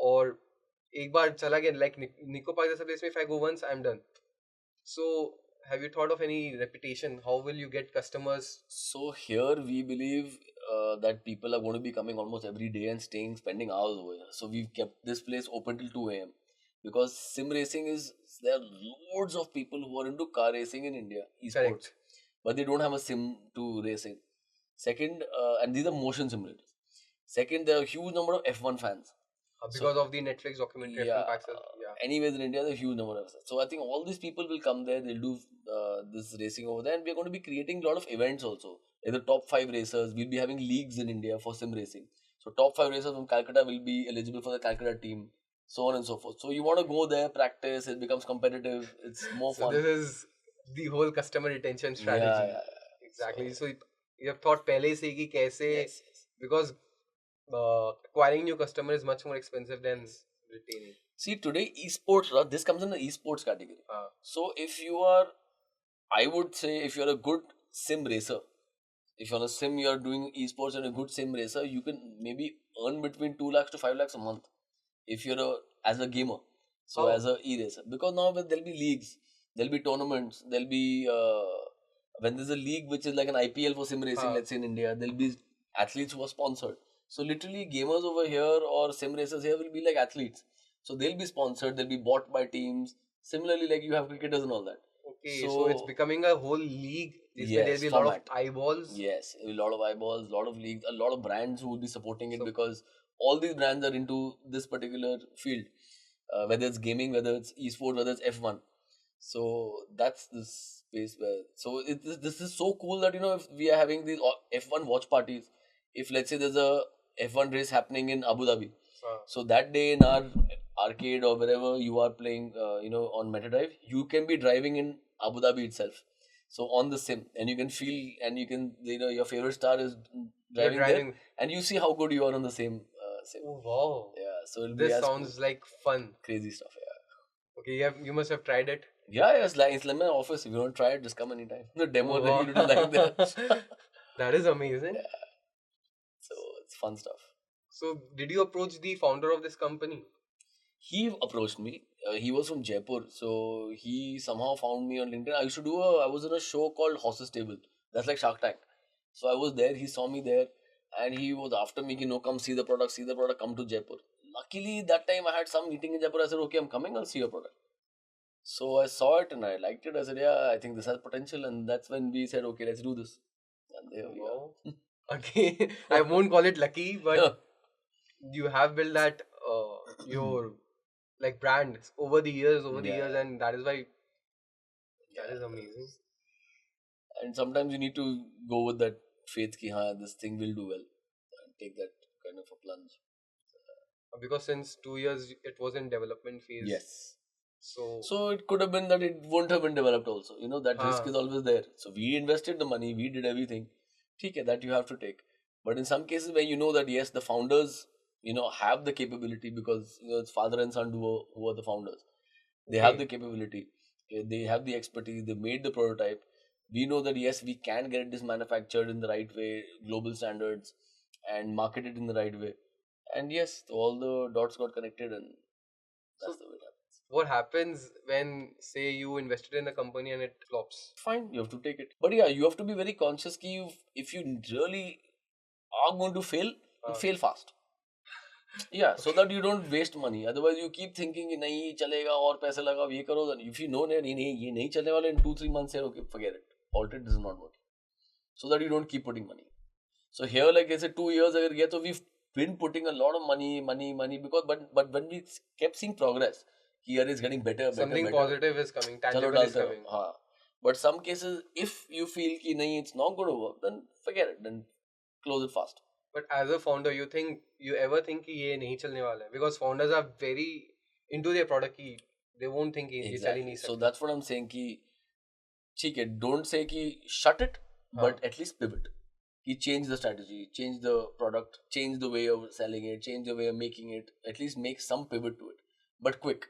Or एक बार चला गया, like Nico Park जैसा place में, if I go once, I'm done. So have you thought of any reputation? How will you get customers? So here we believe that people are going to be coming almost every day and spending hours over here. So we've kept this place open till 2 a.m. because sim racing there are loads of people who are into car racing in India, esports. Correct. But they don't have a sim to racing. Second, and these are motion simulators. Second, there are a huge number of F1 fans. Because of the Netflix documentary. Anyways, in India, there's a huge number of us. So I think all these people will come there. They'll do this racing over there, and we're going to be creating a lot of events also. Like the top 5 racers. We'll be having leagues in India for sim racing. So top 5 racers from Calcutta will be eligible for the Calcutta team, so on and so forth. So you want to go there, practice. It becomes competitive. It's more fun. So this is the whole customer retention strategy. Yeah. Exactly. So you have thought pehle se ki kaise, because acquiring new customer is much more expensive than retaining. See, today esports, this comes in the esports category. So if I would say if you're a good sim racer, if you're on a sim, you're doing esports and a good sim racer, you can maybe earn between 2 lakhs to 5 lakhs a month if you're as a gamer. So as a e-racer. Because now there'll be leagues, there'll be tournaments, there'll be when there's a league which is like an IPL for sim racing, let's say in India, there'll be athletes who are sponsored. So literally gamers over here or sim racers here will be like athletes. So they'll be sponsored, they'll be bought by teams. Similarly, like you have cricketers and all that. Okay, so it's becoming a whole league. There'll be a lot of eyeballs. Yes, a lot of eyeballs, a lot of leagues, a lot of brands who will be supporting it, because all these brands are into this particular field. Whether it's gaming, whether it's esports, whether it's F1. So that's the space where... So this is so cool that, if we are having these F1 watch parties, if let's say there's a F1 race happening in Abu Dhabi, so that day in our arcade or wherever you are playing, on Meta Drive, you can be driving in Abu Dhabi itself. So on the sim, and you can feel, and you can, your favorite star is driving there, and you see how good you are on the same sim. Oh, wow. Yeah, so this sounds like fun. Crazy stuff, yeah. Okay, you must have tried it. Yeah, it's like my office. If you don't try it, just come anytime. The demo that you do like that. That is amazing. Yeah. So it's fun stuff. So did you approach the founder of this company? He approached me. He was from Jaipur, so he somehow found me on LinkedIn. I was in a show called Horses Table. That's like Shark Tank. So I was there. He saw me there, and he was after me. Come see the product, come to Jaipur. Luckily, that time I had some meeting in Jaipur. I said, okay, I'm coming. I'll see your product. So I saw it and I liked it. I said, yeah, I think this has potential, and that's when we said, okay, let's do this. And there we are. Okay, I won't call it lucky, but you have built that your like brand over the years, and that is why that is amazing. And sometimes you need to go with that faith ki this thing will do well, and take that kind of a plunge. Because since 2 years it was in development phase. Yes. So it could have been that it won't have been developed also. That risk is always there. So we invested the money, we did everything. Okay, that you have to take. But in some cases where you know that yes, the founders, have the capability because it's father and son duo who are the founders. They have the capability. They have the expertise. They made the prototype. We know that yes, we can get this manufactured in the right way, global standards, and market it in the right way. And yes, all the dots got connected, and that's the way it happens. What happens when, say, you invested in a company and it flops? Fine, you have to take it. But yeah, you have to be very conscious that if you really are going to fail, fail fast. Yeah, so that you don't waste money. Otherwise, you keep thinking कि नहीं चलेगा और पैसे लगाओ ये करो. Then if you know ये नहीं चलने वाला in 2-3 months, say okay, forget it. Halt it. This is not working. So that you don't keep putting money. So here, like I said, 2 years अगर गया तो we've been putting a lot of money because but when we kept seeing progress, here is getting better. Something positive is coming, tangible is coming. But some cases, if you feel कि नहीं it's not going to work, then forget it. Then close it fast. But as a founder, you ever think कि ये नहीं चलने वाला है? Because founders are very into their product कि they won't think कि ये चल ही नहीं सकता. So that's what I'm saying कि ठीक है, don't say कि shut it, but at least pivot. He change the strategy, change the product, change the way of selling it, change the way of making it. At least make some pivot to it, but quick,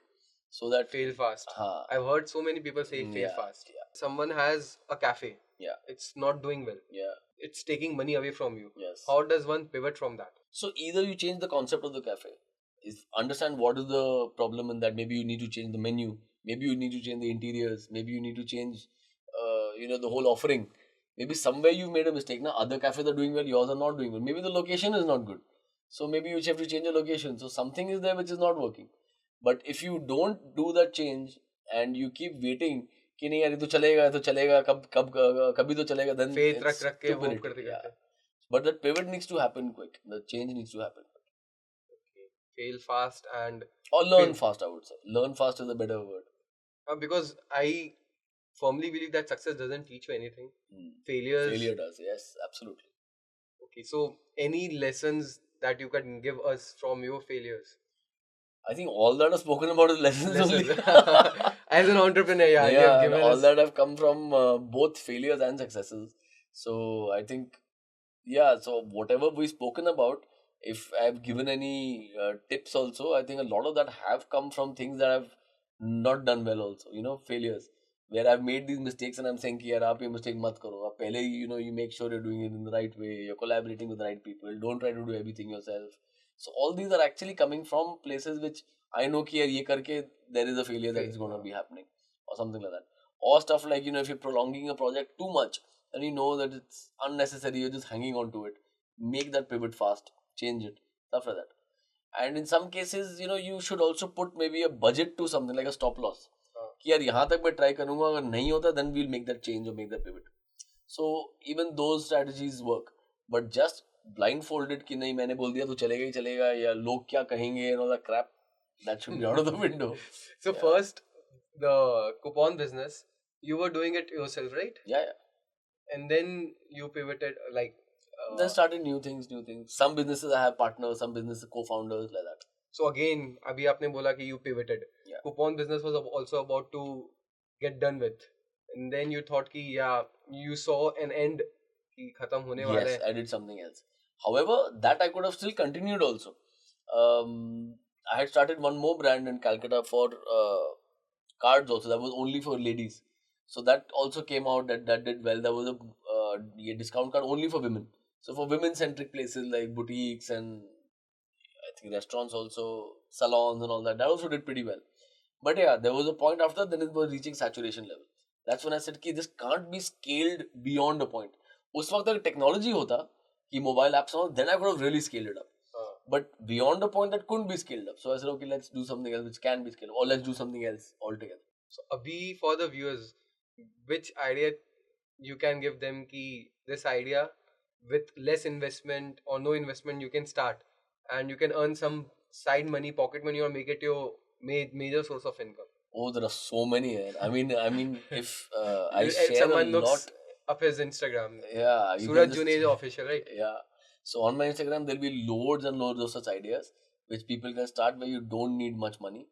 so that fail fast. I've heard so many people say fail fast. Yeah. Someone has a cafe. Yeah. It's not doing well. Yeah. It's taking money away from you. Yes. How does one pivot from that? So either you change the concept of the cafe, understand what is the problem in that. Maybe you need to change the menu. Maybe you need to change the interiors. Maybe you need to change, the whole offering. Maybe somewhere you made a mistake. Now other cafes are doing well, yours are not doing well. Maybe the location is not good. So maybe you have to change the location. So something is there which is not working. But if you don't do that change and you keep waiting कि नहीं यार ये तो चलेगा कभी तो चलेगा, then faith रख के hope करते. But that pivot needs to happen quick. The change needs to happen quick. Okay. Fail fast or learn fast. I would say learn fast is a better word. Because I firmly believe that success doesn't teach you anything. Failure does. Yes, absolutely. Okay, so any lessons that you can give us from your failures? I think all that I've spoken about is lessons. Only. As an entrepreneur, all that have come from both failures and successes. So I think, so whatever we've spoken about, if I've given any tips also, I think a lot of that have come from things that I've not done well also, failures. Where I've made these mistakes and I'm saying कि यार आप ये mistake मत करो. आप पहले you make sure you're doing it in the right way. You're collaborating with the right people. Don't try to do everything yourself. So all these are actually coming from places which I know कि यार ये करके there is a failure that is going to be happening or something like that. Or stuff like if you're prolonging a project too much and you know that it's unnecessary, you're just hanging on to it. Make that pivot fast. Change it. Stuff like that. And in some cases, you should also put maybe a budget to something like a stop loss. कि यार यहाँ तक मैं try करूंगा, अगर नहीं होता then we'll make that change or make that pivot. So even those strategies work, but just blindfolded कि नहीं मैंने बोल दिया तो चलेगा ही चलेगा या लोग क्या कहेंगे and all that crap, that should be out of the window. So first, the coupon business, you were doing it yourself, right? Yeah. And then you pivoted then started new things. Some businesses I have partners, some businesses co-founders, like that. So again, अभी आपने बोला कि you pivoted. Yeah. Coupon business was also about to get done with, and then you thought कि you saw an end कि खत्म होने वाला है. Yes, I did something else. However, that I could have still continued also. I had started one more brand in Calcutta for cards also. That was only for ladies. So that also came out that did well. There was a discount card only for women. So for women-centric places like boutiques and think restaurants also, salons and all that. That also did pretty well. But yeah, there was a point after then it was reaching saturation level. That's when I said कि this can't be scaled beyond a point. उस वक्त अगर technology होता कि mobile apps और then I could have really scaled it up. But beyond a point that couldn't be scaled up. So I said, okay, let's do something else which can be scaled up, or let's do something else altogether. So Abhi, for the viewers, which idea you can give them ki this idea with less investment or no investment you can start and you can earn some side money, pocket money, or make it your major source of income. Oh, there are so many here. I mean, if I share someone a looks lot up his Instagram. Yeah, Suraj Juneja official, right? Yeah. So on my Instagram, there'll be loads and loads of such ideas which people can start where you don't need much money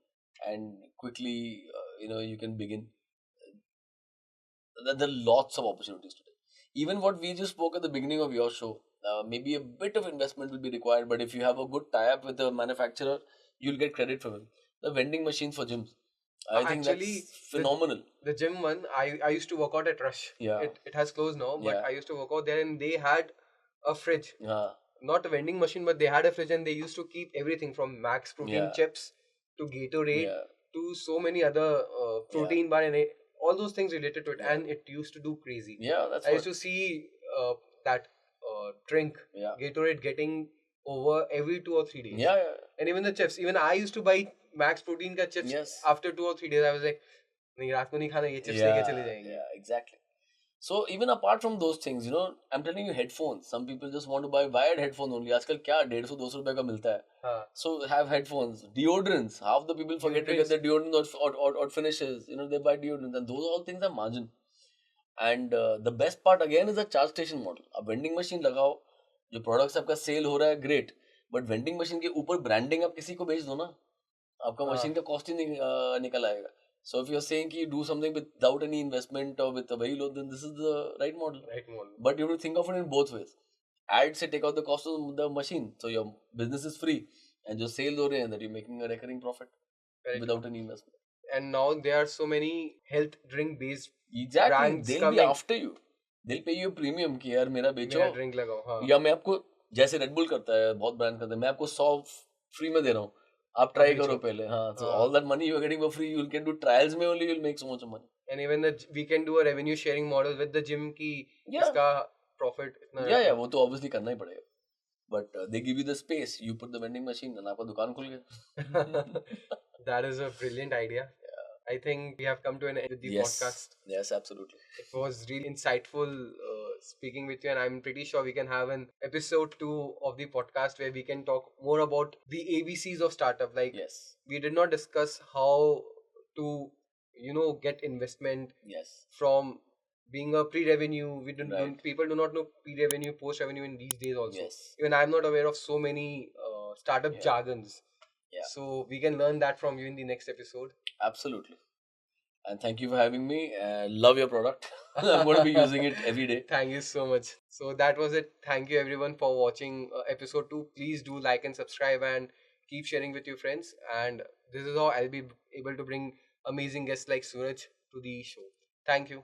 and quickly, you can begin. There are lots of opportunities today. Even what we just spoke at the beginning of your show, maybe a bit of investment will be required, but if you have a good tie-up with a manufacturer, you'll get credit from him. The vending machines for gyms. I think that's phenomenal. The gym one, I used to work out at Rush. Yeah. It has closed now, but I used to work out there and they had a fridge. Not a vending machine, but they had a fridge and they used to keep everything from Max Protein chips to Gatorade to so many other protein bar and all those things related to it. And it used to do crazy. Yeah, that's I used to see that drink, Gatorade, getting over every 2 or 3 days. Yeah. And even the chips. Even I used to buy Max Protein ka chips. After 2 or 3 days, I was like, nahi, raat ko nahi khana, ye chips leke chale jayenge. Yeah, exactly. So even apart from those things, I'm telling you, headphones. Some people just want to buy wired headphones only. आजकल क्या 150-200 रुपए का मिलता है. So have headphones, deodorants. Half the people forget to get the deodorant or finishes. They buy deodorants, and those all things are margin. And the best part again is the charge station model. अब vending machine लगाओ, जो products आपका sale हो रहा है great, but vending machine के ऊपर branding आप किसी को बेच दो ना, आपका machine का cost ही निकल आएगा. So if you're saying you do something without any investment or with a very low, then this is the right model. But you have to think of it in both ways. Add say take out the cost of the machine, so your business is free, and your sales ho rahe hain that you're making a recurring profit without any investment. And now there are so many health drink based brands they'll be after you. They'll pay you a premium कि यार मेरा बेचो, मेरा drink लगाओ. या मैं आपको जैसे Red Bull करता है, बहुत ब्रांड करते हैं, मैं आपको 100 फ्री में दे रहा हूँ. आप ट्राई करो पहले. So all that money you are getting for free, you can do trials में only, you'll make so much money. And even we can do a revenue sharing model with the gym की इसका profit इतना. Yeah, वो तो obviously करना ही पड़ेगा. But they give you the space, you put the vending machine and आपका दुकान खुल गया. That is a brilliant idea. I think we have come to an end with the podcast. Yes, absolutely. It was really insightful speaking with you, and I'm pretty sure we can have an episode 2 of the podcast where we can talk more about the ABCs of startup. Like, we did not discuss how to, get investment from being a pre-revenue. We don't, people do not know pre-revenue, post-revenue in these days also. Even I'm not aware of so many startup jargons. So we can learn that from you in the next episode. Absolutely. And thank you for having me. Love your product. I'm going to be using it every day. Thank you so much. So that was it. Thank you everyone for watching episode 2. Please do like and subscribe and keep sharing with your friends. And this is how I'll be able to bring amazing guests like Suraj to the show. Thank you.